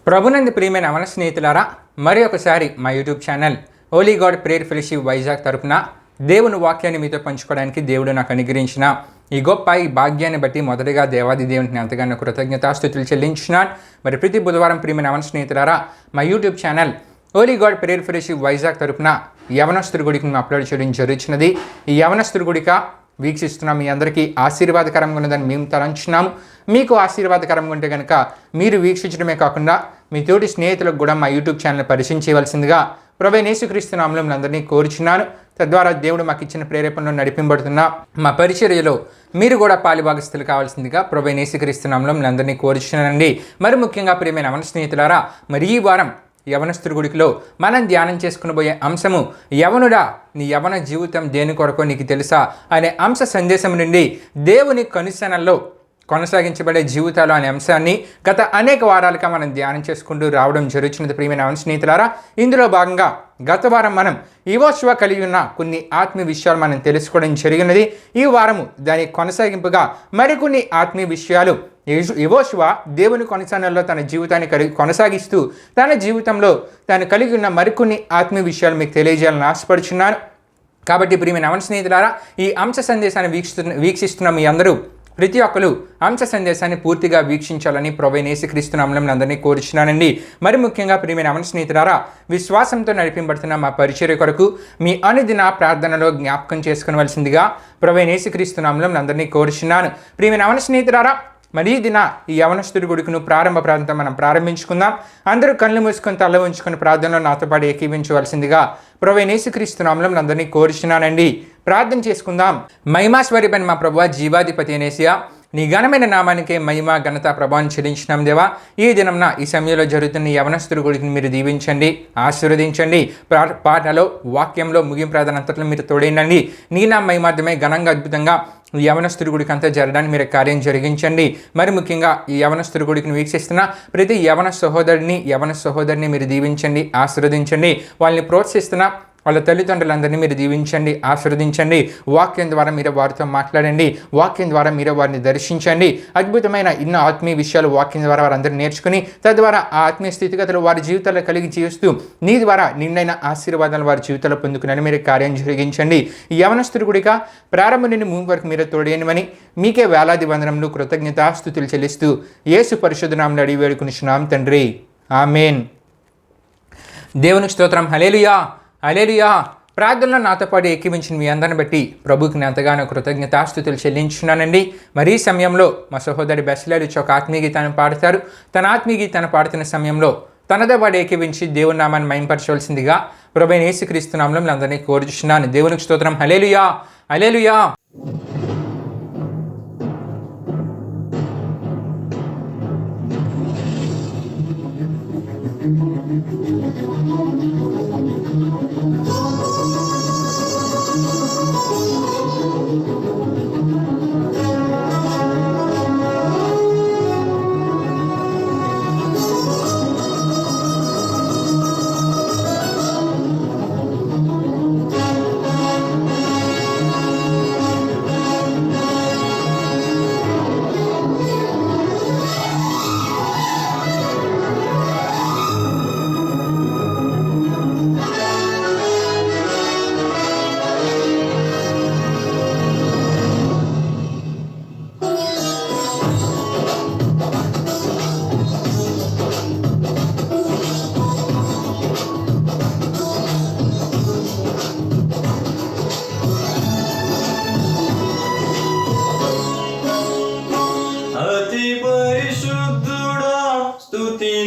ప్రభునందు ప్రియమైన అవన స్నేహితులారా, మరి ఒకసారి మా YouTube channel Holi God prayer fellowship Vizag తరపున దేవుని వాక్యాన్ని మీతో పంచుకోవడానికి దేవుడు నాకు అనుగ్రహించిన ఈ గొప్ప భాగ్యాన్ని బట్టి మొదటిగా దేవాది దేవునికి ఎంతగానో కృతజ్ఞతాస్తుతులు చెల్లించున్నాను. మరి ప్రతి బుధవారం ప్రియమైన అవన స్నేహితులారా, మా YouTube channel Holi God prayer fellowship Vizag తరపున యవనస్తుల గుడికి మేము అప్లోడ్ చేయడం జరుగుతున్నది. ఈ యవనస్తుల గుడిక వీక్షిస్తున్నాం. మీ అందరికీ ఆశీర్వాదకరంగా ఉన్నదని మేము తలంచున్నాము. మీకు ఆశీర్వాదకరంగా ఉంటే కనుక మీరు వీక్షించడమే కాకుండా మీ తోటి స్నేహితులకు కూడా మా యూట్యూబ్ ఛానల్ పరిచయం చేయవలసిందిగా ప్రభువైన యేసుక్రీస్తు నామములో అందరినీ కోరుచున్నాను. తద్వారా దేవుడు మాకు ఇచ్చిన ప్రేరేపణలో నడిపింపబడుతున్న మా పరిచర్యలో మీరు కూడా పాలిభాగస్తులు కావాల్సిందిగా ప్రభువైన యేసుక్రీస్తు నామములో అందరినీ కోరుచున్నానండి. మరి ముఖ్యంగా ప్రియమైన అవన స్నేహితులారా, మరి ఈ వారం యవనస్తుల గుడిలో మనం ధ్యానం చేసుకునబోయే అంశము యవనుడా నీ యవన జీవితం దేని కొరకో నీకు తెలుసా అనే అంశ సందేశం నుండి దేవుని కనుసనల్లో కొనసాగించబడే జీవితాలు అనే అంశాన్ని గత అనేక వారాలుగా మనం ధ్యానం చేసుకుంటూ రావడం జరుగుతున్నది. ప్రియమైన అవన స్నేహితులారా, ఇందులో భాగంగా గత వారం మనం యెహోషువ కలిగి ఉన్న కొన్ని ఆత్మీయ విషయాలు మనం తెలుసుకోవడం జరిగినది. ఈ వారము దాని కొనసాగింపుగా మరికొన్ని ఆత్మీయ విషయాలు యెహోషువ దేవుని కొనసాగంలో తన జీవితాన్ని కొనసాగిస్తూ తన జీవితంలో తాను కలిగి ఉన్న మరికొన్ని ఆత్మీయ విషయాలు మీకు తెలియజేయాలని ఆశపడుచున్నాను. కాబట్టి ప్రియమైన అవన స్నేహితులారా, ఈ అంశ సందేశాన్ని వీక్షిస్తున్న మీ అందరూ ప్రతి ఒక్కరు అంశ సందేశాన్ని పూర్తిగా వీక్షించాలని ప్రభువైన యేసుక్రీస్తు నామములో అందరినీ కోరుచున్నానండి. మరి ముఖ్యంగా ప్రియమైన అవన స్నేహితులారా, విశ్వాసంతో నడిపింపబడుతున్న మా పరిచర్య కొరకు మీ అనుదిన ప్రార్థనలో జ్ఞాపకం చేసుకునవలసిందిగా ప్రభువైన యేసుక్రీస్తు నామములో అందరినీ కోరుచున్నాను. ప్రియమైన అవన స్నేహితులారా, మరి ఈ దిన ఈ యవనస్తుడి గుడికును ప్రారంభ ప్రార్థన మనం ప్రారంభించుకుందాం. అందరూ కళ్ళు మూసుకొని తల ఉంచుకొని ప్రార్థనలో నాతో పాటు ఏకీవించవలసిందిగా ప్రభువైన యేసుక్రీస్తు నామములో అందరినీ కోరుచున్నానండి. ప్రార్థన చేసుకుందాం. మహిమాస్వరూపైన మా ప్రభువా, జీవాధిపతి అనేసియా, నీ ఘనమైన నామానికే మహిమ ఘనత ప్రభావం చెల్లించినాం దేవా. ఈ దినంన ఈ సమయంలో జరుగుతున్న యవనస్తుడి గుడిని మీరు దీవించండి, ఆశీర్వదించండి. పాటలో వాక్యంలో ముగింపు ప్రార్థన అంతట్లో మీరు తోడైనండి. నీ నా మహిమార్థమే ఘనంగా అద్భుతంగా ఈ యవనస్తుడి గుడికి అంతా జరగడానికి మీరు కార్యం జరిగించండి. మరి ముఖ్యంగా ఈ యవనస్తుడి గుడికి వీక్షిస్తున్న ప్రతి యవన సహోదరిని మీరు దీవించండి, ఆశీర్వదించండి. వాళ్ళని ప్రోత్సహిస్తున్న వాళ్ళ తల్లిదండ్రులందరినీ మీరు దీవించండి, ఆశీర్వదించండి. వాక్యం ద్వారా మీరు వారితో మాట్లాడండి, వాక్యం ద్వారా మీరు వారిని దర్శించండి. అద్భుతమైన ఎన్నో ఆత్మీయ విషయాలు వాక్యం ద్వారా వారందరూ నేర్చుకుని తద్వారా ఆ ఆత్మీయ స్థితిగతులు వారి జీవితాల్లో కలిగి జీవిస్తూ నీ ద్వారా నిన్నైన ఆశీర్వాదాలు వారి జీవితంలో పొందుకుని మీరు కార్యం జరిగించండి. ఈ యవనస్తుడి గుడిగా ప్రారంభం నుండి ముందు వరకు మీరు తోడేయమని మీకే వేలాది వందనములు కృతజ్ఞతాస్తుతులు చెల్లిస్తూ యేసు పరిశుద్ధ నామములో అడిగి వేడుకొనుచున్నాం తండ్రి, ఆమేన్. దేవునికి స్తోత్రం. హల్లెలూయా, హల్లెలూయా. ప్రార్థనలో నాతో పాటు ఏకీవించిన మీ అందరిని బట్టి ప్రభుకి నేను ఎంతగానో కృతజ్ఞతాస్తుతులు చెల్లించున్నానండి. మరి ఈ సమయంలో మా సహోదరి బెస్లేలు ఒక ఆత్మీయ గీతాన్ని పాడతారు. తన ఆత్మీయ గీతాన్ని పాడుతున్న సమయంలో తనతో పాటు ఏకీవించి దేవుని నామాన్ని మహిమపరచవలసిందిగా ప్రభువైన యేసుక్రీస్తు నామములో అందరినీ కోరుచున్నాను. దేవునికి స్తోత్రం. హల్లెలూయా, హల్లెలూయా.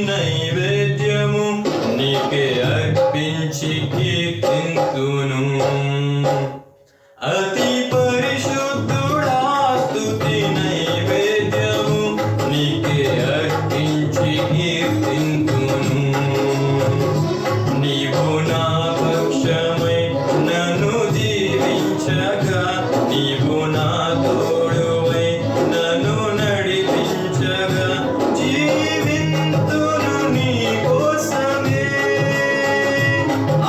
నైవేద్యము నీకే అర్పించి కీర్తింతును. అతి పరిశుద్ధుడా స్తుతి నైవేద్యము నీకే అర్పించి కీర్తింతును. నీవు నా పక్షమై నన్ను దీవించగా, నీవు నా తోడువై నన్ను నడిపించగా, జీవింతును నీ కోసమే.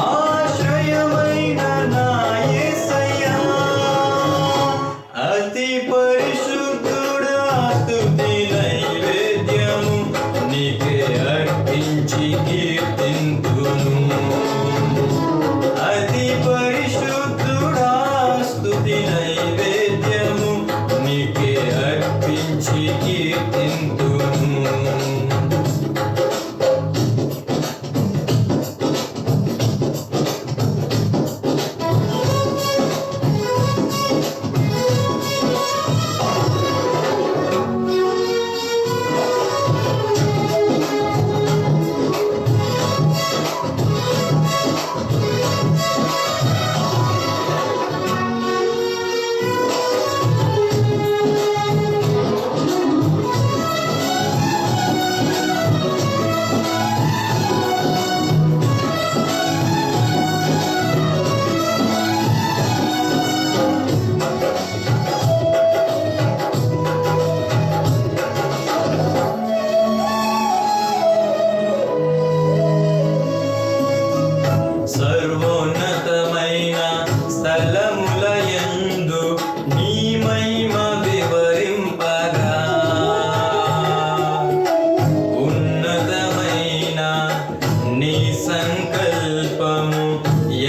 ఆశ్రయమైన నా యేసయ్యా, అతి పరిశుద్ధుడా స్తుతి నైవేద్యము నీకే అర్పించి కీర్తింతును. అతి పరిశుద్ధుడా స్తుతి నైవేద్యము నీకే అర్పించి కీర్తింతును. సర్వోన్నతమైన స్థలములయందు నీ మహిమ వివరింపగా ఉన్నతమైన నీ సంకల్పము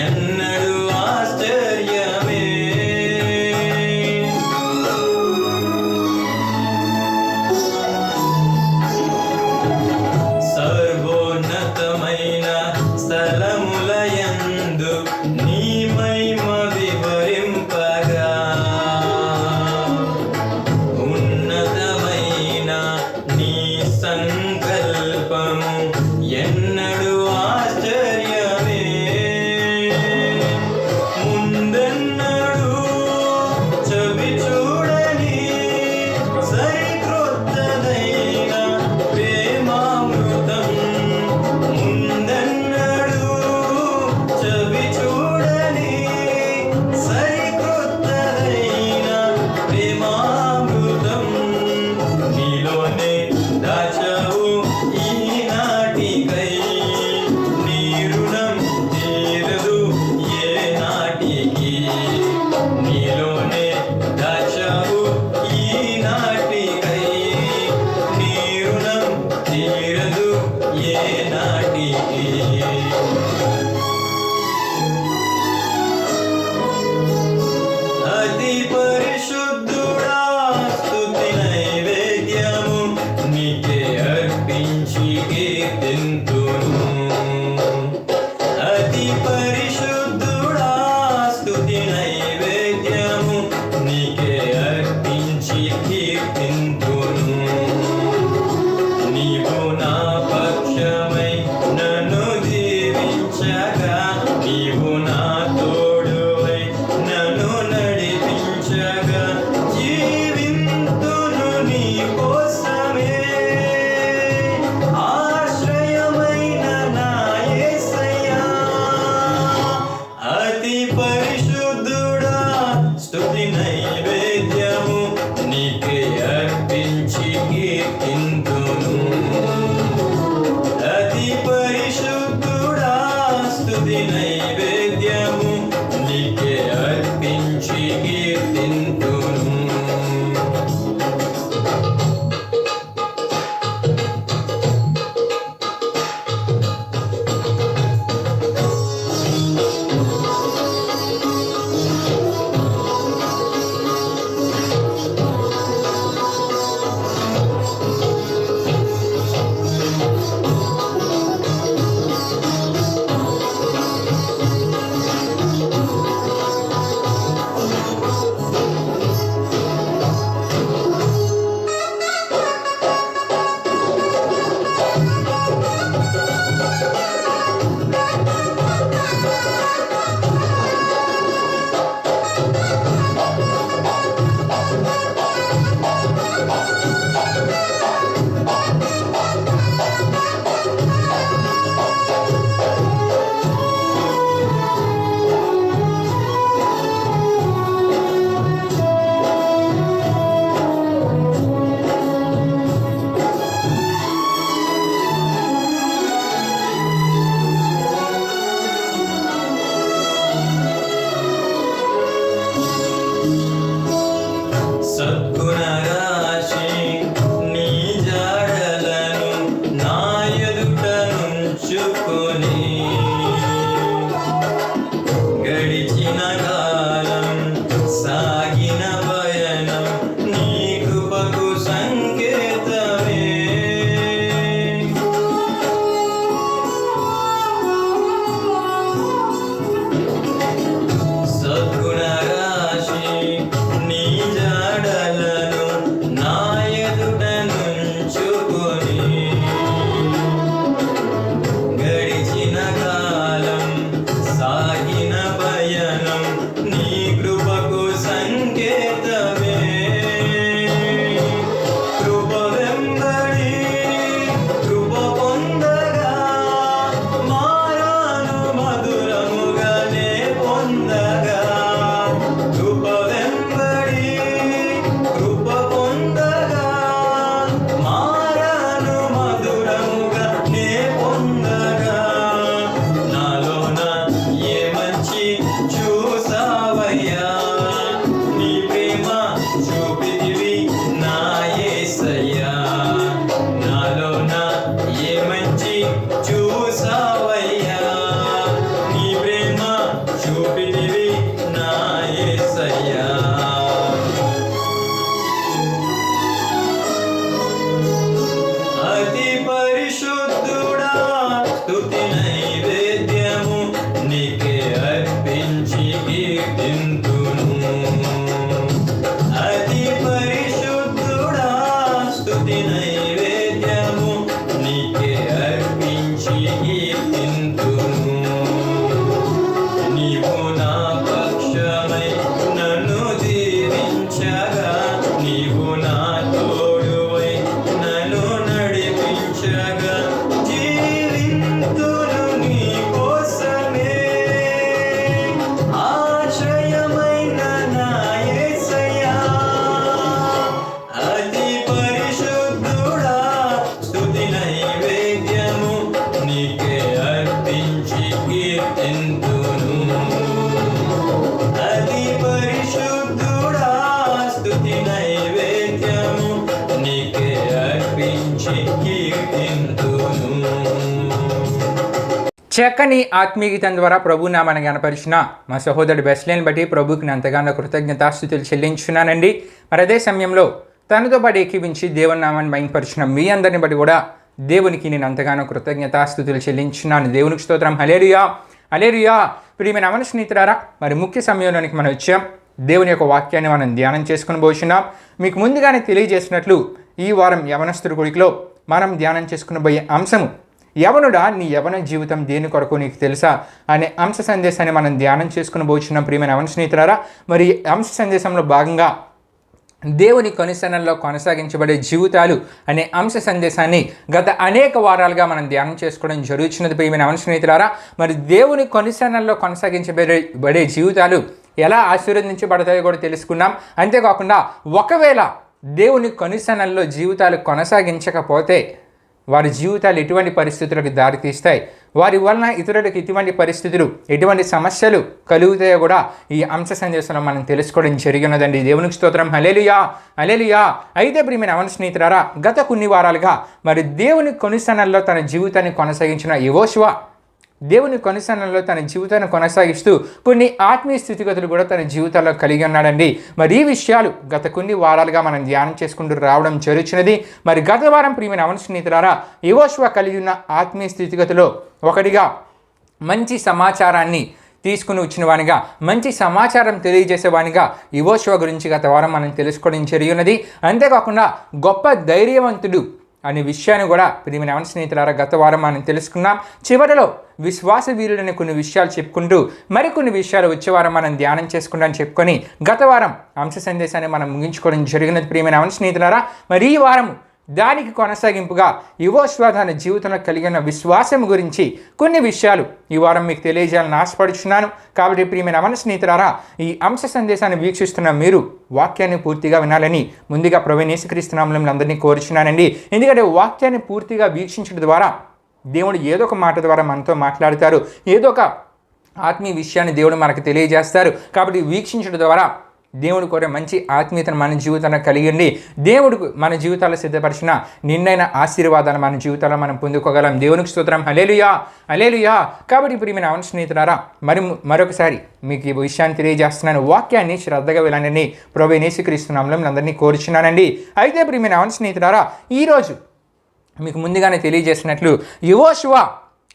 ఎన్నడూ ఆశ్చర్యమే. సర్వోన్నతమైన స్థలములయందు నీ మహిమ వివరింపగా ఉన్నతమైన నీ సంకల్పము ఎన్నడూ ఆశ్చర్యమే. ముందెన్నడూ చవి చూడని సరికొత్తదైన ప్రేమామృతం. ముందెన్నడూ చవి చూడని సరికొత్తదైన ప్రేమామృతం నీలోనే దాచావు ఈనాటికై. నీ రుణం తీరదు ఏ నాటికి. నీలోనే దాచావు ఈనాటికై. నీ రుణం తీరదు ఏ నాటికి. అతి పరిశుద్ధుడా స్తుతి నైవేద్యము నీకే అర్పించి కీర్తింతును. అతి పరిశుద్ధుడా స్తుతి నైవేద్యము నీకే అర్పించి కీర్తింతును. నీవు నా పక్షమై నన్ను దీవించగా, నీవు నా తోడువై నన్ను నడిపించగా, జీవింతును నీ కోసమే. ఆశ్రయమై మంచి చూసావయ్యా, నీ ప్రేమ చూపితివి నా యేసయ్యా. అతి పరిశుద్ధుడా స్తుతి నైవేద్యము నీకే అర్పించి కీర్తింతును. అతి పరిశుద్ధుడా స్తుతి నైవేద్యము నీకే అర్పించి కీర్తింతును. నీవు నా పక్షమై నన్ను దీవించగా, నీవు నా తోడువై నన్ను నడిపించగా, జీవింతును నీ కోసమే. ఆశ్రయమైన నా యేసయ్యా, అతి పరిశుద్ధుడా స్తుతి నైవేద్యము నీకే అర్పించి కీర్తింతును. అతి పరిశుద్ధుడా స్తుతి నైవేద్యము నీకే అర్పించి కీర్తింతును. చక్కని ఆత్మీయగీతం ద్వారా ప్రభు నామాన్ని గణపరిచిన మా సహోదరుడు బెస్లేని బట్టి ప్రభుకి నేను ఎంతగానో కృతజ్ఞతాస్తుతులు చెల్లించున్నానండి. మరి అదే సమయంలో తనతో పాటు ఏకీవించి దేవుని నామాన్ని మహిమపరిచిన మీ అందరిని బట్టి కూడా దేవునికి నేను ఎంతగానో కృతజ్ఞతాస్తుతులు చెల్లించున్నాను. దేవునికి స్తోత్రం. హల్లెలూయా, హల్లెలూయా. ప్రియమైన మన స్నేహితులారా, మరి ముఖ్య సమయంలోనికి మనం వచ్చాం. దేవుని యొక్క వాక్యాన్ని మనం ధ్యానం చేసుకుని పోతున్నాం. మీకు ముందుగానే తెలియజేసినట్లు ఈ వారం యవనస్తుడి కొడుకులో మనం ధ్యానం చేసుకుని పోయే అంశము, యవనుడా నీ యవన జీవితం దేని కొరకు నీకు తెలుసా అనే అంశ సందేశాన్ని మనం ధ్యానం చేసుకుని పోతున్నాం. ప్రియమైన యవన స్నేహితులారా, మరి అంశ సందేశంలో భాగంగా దేవుని కొనిసనల్లో కొనసాగించబడే జీవితాలు అనే అంశ సందేశాన్ని గత అనేక వారాలుగా మనం ధ్యానం చేసుకోవడం జరుగుతున్నది. ప్రియమైన యవన స్నేహితులారా, మరి దేవుని కొనిసనల్లో కొనసాగించబడే జీవితాలు ఎలా ఆశీర్వదించబడతాయో కూడా తెలుసుకున్నాం. అంతేకాకుండా ఒకవేళ దేవుని కొనిసనల్లో జీవితాలు కొనసాగించకపోతే వారి జీవితాలు ఎటువంటి పరిస్థితులకు దారితీస్తాయి, వారి వలన ఇతరులకు ఎటువంటి పరిస్థితులు, ఎటువంటి సమస్యలు కలుగుతాయో కూడా ఈ అంశ సందేశంలో మనం తెలుసుకోవడం జరిగినదండి. దేవునికి స్తోత్రం. హల్లెలూయా, హల్లెలూయా. అయితే ప్రియమైన యవన స్నేహితులారా, గత కొన్ని వారాలుగా మరి దేవుని కొనిసనల్లో తన జీవితాన్ని కొనసాగించిన యెహోషువ దేవుని కొనిసనల్లో తన జీవితాన్ని కొనసాగిస్తూ కొన్ని ఆత్మీయ స్థితిగతులు కూడా తన జీవితాల్లో కలిగి ఉన్నాడండి. మరి ఈ విషయాలు గత కొన్ని వారాలుగా మనం ధ్యానం చేసుకుంటూ రావడం జరుగుతున్నది. మరి గత వారం ప్రియమైన యవన స్నేహితులారా, యెహోషువ కలిగి ఉన్న ఆత్మీయ స్థితిగతిలో ఒకటిగా మంచి సమాచారాన్ని తీసుకుని వచ్చినవానిగా, మంచి సమాచారం తెలియజేసేవానిగా యెహోషువ గురించి గత వారం మనం తెలుసుకోవడం జరిగినది. అంతేకాకుండా గొప్ప ధైర్యవంతుడు అనే విషయాన్ని కూడా ప్రియమైన యవన స్నేహితులారా గత వారం మనం తెలుసుకున్నాం. చివరిలో విశ్వాస వీరుడని కొన్ని విషయాలు చెప్పుకుంటూ మరికొన్ని విషయాలు వచ్చే వారం మనం ధ్యానం చేసుకుంటామని చెప్పుకొని గత వారం అంశ సందేశాన్ని మనం ముగించుకోవడం జరిగినది. ప్రియమైన యవన స్నేహితులారా, మరి ఈ వారం దానికి కొనసాగింపుగా యెహోషువ తన జీవితంలో కలిగిన విశ్వాసం గురించి కొన్ని విషయాలు ఈ వారం మీకు తెలియజేయాలని ఆశపడుచున్నాను. కాబట్టి ప్రియమైన యవన స్నేహితులారా, ఈ అంశ సందేశాన్ని వీక్షిస్తున్న మీరు వాక్యాన్ని పూర్తిగా వినాలని ముందుగా ప్రభువైన యేసుక్రీస్తు నామములో అందరినీ కోరుచున్నానండి. ఎందుకంటే వాక్యాన్ని పూర్తిగా వీక్షించడం ద్వారా దేవుడు ఏదో ఒక మాట ద్వారా మనతో మాట్లాడతారు, ఏదో ఒక ఆత్మీయ విషయాన్ని దేవుడు మనకు తెలియజేస్తారు. కాబట్టి వీక్షించడం ద్వారా దేవుడు కోరే మంచి ఆత్మీయతను మన జీవితంలో కలిగిండి దేవుడు మన జీవితాల్లో సిద్ధపరిచిన నిన్నైన ఆశీర్వాదాలు మన జీవితాల్లో మనం పొందుకోగలం. దేవునికి స్తోత్రం. హల్లెలూయా, హల్లెలూయా. కాబట్టి ప్రియమైన యవన స్నేహితులారా, మరొకసారి మీకు ఈ విషయాన్ని తెలియజేస్తున్నాను. వాక్యాన్ని శ్రద్ధగా వినండి. ప్రభువైన యేసుక్రీస్తు నామములో అందరినీ కోరుచున్నానండి. అయితే ప్రియమైన యవన స్నేహితులారా, ఈరోజు మీకు ముందుగానే తెలియజేసినట్లు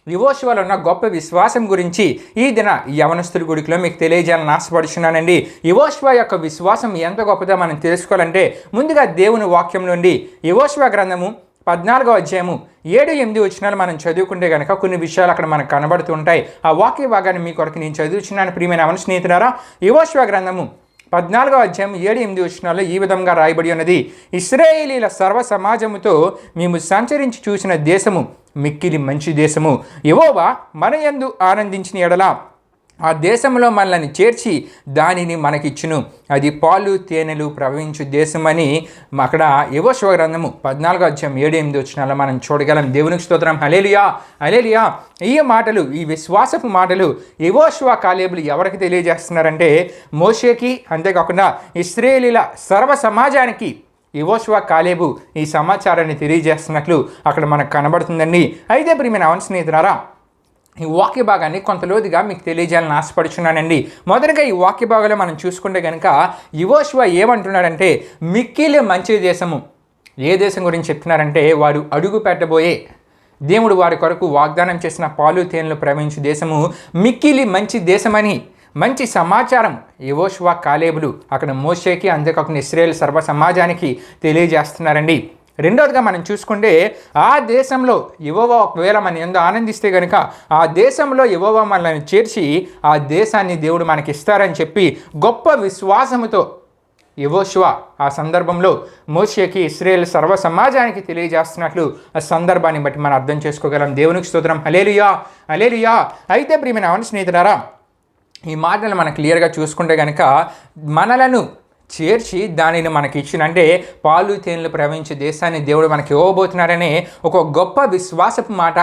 యెహోషువలో ఉన్న గొప్ప విశ్వాసం గురించి ఈ దిన యవనస్తుడి గుడిలో మీకు తెలియజేయాలని ఆశపడుచున్నానండి. యెహోషువ యొక్క విశ్వాసం ఎంత గొప్పదో మనం తెలుసుకోవాలంటే ముందుగా దేవుని వాక్యం నుండి యెహోషువ గ్రంథము 14వ అధ్యాయము 7-8 వచనాలు మనం చదువుకుంటే కనుక కొన్ని విషయాలు అక్కడ మనకు కనబడుతుంటాయి. ఆ వాక్య భాగాన్ని మీ కొరకు నేను చదువుచున్నాను. ప్రియమైన యవన స్నేహితులారా, యెహోషువ గ్రంథము 14వ అధ్యాయం 7-8 వచనాల్లో ఈ విధంగా రాయబడి ఉన్నది. ఇశ్రాయేలీల సర్వ సమాజముతో మేము సంచరించి చూసిన దేశము మిక్కిలి మంచి దేశము. యెహోవా మన యందు ఆనందించిన ఎడల ఆ దేశంలో మనల్ని చేర్చి దానిని మనకిచ్చును, అది పాలు తేనెలు ప్రవహించు దేశమని అక్కడ యెహోషువ గ్రంథము 14వ అధ్యాయం 7-8 వచనాల్లో మనం చూడగలం. దేవునికి స్తోత్రం. హల్లెలూయా, హల్లెలూయా. ఈ మాటలు, ఈ విశ్వాసపు మాటలు యెహోషువ కాలేబులు ఎవరికి తెలియజేస్తున్నారంటే మోషేకి, అంతేకాకుండా ఇశ్రాయేలీల సర్వ సమాజానికి యెహోషువ కాలేబు ఈ సమాచారాన్ని తెలియజేస్తున్నట్లు అక్కడ మనకు కనబడుతుందండి. అయితే ప్రియమైన అవును స్నేహితులారా, ఈ వాక్య భాగాన్ని కొంత లోతుగా మీకు తెలియజేయాలని ఆశపడుచున్నానండి. మొదటగా ఈ వాక్య భాగంలో మనం చూసుకుంటే కనుక యెహోషువ ఏమంటున్నాడంటే, మిక్కిలి మంచి దేశము. ఏ దేశం గురించి చెప్తున్నారంటే, వారు అడుగు పెట్టబోయే, దేవుడు వారి కొరకు వాగ్దానం చేసిన పాలు తేనెలు ప్రవహించు దేశము మిక్కిలి మంచి దేశమని మంచి సమాచారం యెహోషువ కాలేబులు అక్కడ మోషేకి, అంతేకాకుండా ఇశ్రాయేలు సర్వ సమాజానికి తెలియజేస్తున్నారండి. రెండవదిగా మనం చూసుకుంటే, ఆ దేశంలో యెహోవా ఒకవేళ మన యందు ఆనందిస్తే కనుక ఆ దేశంలో యెహోవా మనల్ని చేర్చి ఆ దేశాన్ని దేవుడు మనకి ఇస్తారని చెప్పి గొప్ప విశ్వాసముతో యెహోషువ ఆ సందర్భంలో మోషేకి, ఇశ్రాయేలు సర్వ సమాజానికి తెలియజేస్తున్నట్లు ఆ సందర్భాన్ని బట్టి మనం అర్థం చేసుకోగలం. దేవునికి స్తోత్రం. హల్లెలూయా, హల్లెలూయా. అయితే ప్రియమైన అవును స్నేహితులారా, ఈ మాటలు మనం క్లియర్గా చూసుకుంటే కనుక మనలను చేర్చి దానిని మనకి ఇచ్చిన, అంటే పాలు తేనెలు ప్రవహించే దేశాన్ని దేవుడు మనకి ఇవ్వబోతున్నారనే ఒక గొప్ప విశ్వాసపు మాట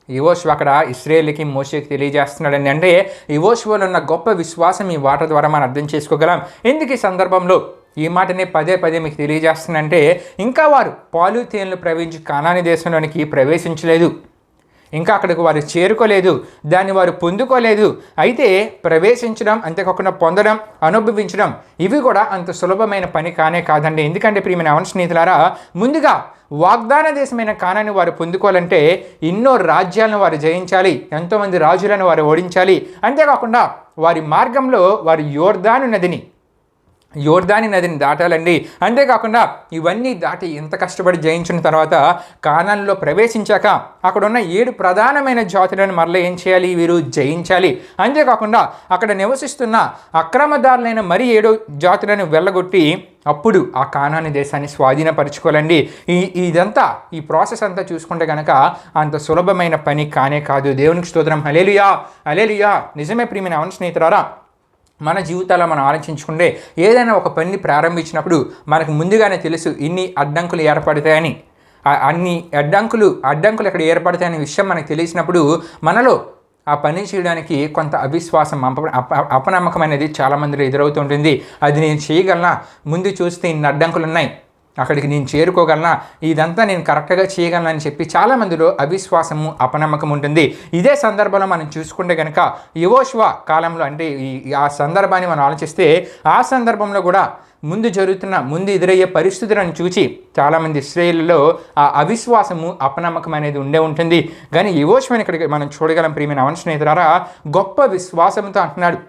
యెహోషువ అక్కడ ఇశ్రాయేలుకి, మోషేకి తెలియజేస్తున్నాడండి. అంటే యెహోషువలో ఉన్న గొప్ప విశ్వాసం ఈ మాట ద్వారా మనం అర్థం చేసుకోగలం. ఎందుకు ఈ సందర్భంలో ఈ మాటని పదే పదే మీకు తెలియజేస్తుందంటే, ఇంకా వారు పాలు తేనెలు ప్రవహించి కానాని దేశంలోనికి ప్రవేశించలేదు, ఇంకా అక్కడికి వారు చేరుకోలేదు, దాన్ని వారు పొందుకోలేదు. అయితే ప్రవేశించడం, అంతేకాకుండా పొందడం, అనుభవించడం ఇవి కూడా అంత సులభమైన పని కానే కాదండి. ఎందుకంటే ప్రియమైన అవును స్నేహితులారా, ముందుగా వాగ్దాన దేశమైన కానాన్ని వారు పొందుకోవాలంటే ఎన్నో రాజ్యాలను వారు జయించాలి, ఎంతోమంది రాజులను వారు ఓడించాలి. అంతేకాకుండా వారి మార్గంలో వారు యోర్దాని నదిని దాటాలండి. అంతేకాకుండా ఇవన్నీ దాటి ఎంత కష్టపడి జయించిన తర్వాత కానాన్లో ప్రవేశించాక అక్కడ ఉన్న 7 ప్రధానమైన జాతులను మరలా ఏం చేయాలి, వీరు జయించాలి. అంతేకాకుండా అక్కడ నివసిస్తున్న అక్రమదారులైన మరి 7 జాతులను వెళ్ళగొట్టి అప్పుడు ఆ కానాని దేశాన్ని స్వాధీనపరచుకోవాలండి. ఇదంతా ఈ ప్రాసెస్ అంతా చూసుకుంటే కనుక అంత సులభమైన పని కానే కాదు. దేవునికి స్తోత్రం. హల్లెలూయా, హల్లెలూయా. నిజమే ప్రియమైన అవును స్నేహితులారా, మన జీవితాల్లో మనం ఆలోచించుకుంటే ఏదైనా ఒక పనిని ప్రారంభించినప్పుడు మనకు ముందుగానే తెలుసు ఇన్ని అడ్డంకులు ఏర్పడతాయని. అన్ని అడ్డంకులు ఎక్కడ ఏర్పడతాయనే విషయం మనకు తెలిసినప్పుడు మనలో ఆ పని చేయడానికి కొంత అవిశ్వాసం, అపనమ్మకం అనేది చాలామందిలో ఎదురవుతుంటుంది. అది నేను చేయగలనా, ముందు చూస్తే ఇన్ని అడ్డంకులు ఉన్నాయి, అక్కడికి నేను చేరుకోగలనా, ఇదంతా నేను కరెక్ట్గా చేయగలనా అని చెప్పి చాలామందిలో అవిశ్వాసము, అపనమ్మకం ఉంటుంది. ఇదే సందర్భంలో మనం చూసుకుంటే కనుక యెహోషువ కాలంలో, అంటే ఆ సందర్భాన్ని మనం ఆలోచిస్తే ఆ సందర్భంలో కూడా ముందు ఎదురయ్యే పరిస్థితులను చూసి చాలామంది ఇశ్రాయేలులో ఆ అవిశ్వాసము, అపనమ్మకం అనేది ఉంటుంది. కానీ యెహోషువని ఇక్కడికి మనం చూడగలం. ప్రియమైన అవును స్నేహితులారా, గొప్ప విశ్వాసంతో అంటున్నాడు,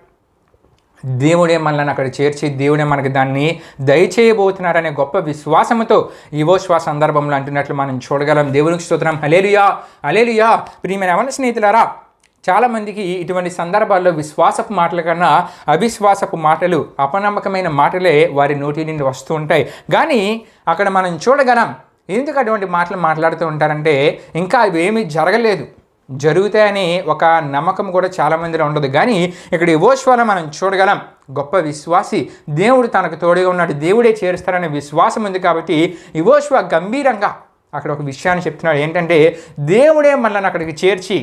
దేవుడే మనల్ని అక్కడ చేర్చి దేవుడే మనకి దాన్ని దయచేయబోతున్నారనే గొప్ప విశ్వాసంతో యెహోషువ సందర్భంలో అంటున్నట్లు మనం చూడగలం. దేవునికి స్తోత్రం. హల్లెలూయా, హల్లెలూయా. ప్రియమైన అవును స్నేహితులారా, చాలామందికి ఇటువంటి సందర్భాల్లో విశ్వాసపు మాటల కన్నా అవిశ్వాసపు మాటలు, అపనమ్మకమైన మాటలే వారి నోటి నుండి వస్తూ ఉంటాయి. కానీ అక్కడ మనం చూడగలం ఎందుకు అటువంటి మాటలు మాట్లాడుతూ ఉంటారంటే, ఇంకా అవి ఏమీ జరగలేదు, జరుగుతాయని ఒక నమ్మకం కూడా చాలామందిలో ఉండదు. కానీ ఇక్కడ యెహోషువలో మనం చూడగలం గొప్ప విశ్వాసి, దేవుడు తనకు తోడుగా ఉన్నాడు, దేవుడే చేరుస్తారనే విశ్వాసం ఉంది. కాబట్టి యెహోషువ గంభీరంగా అక్కడ ఒక విషయాన్ని చెప్తున్నాడు. ఏంటంటే, దేవుడే మనల్ని అక్కడికి చేర్చి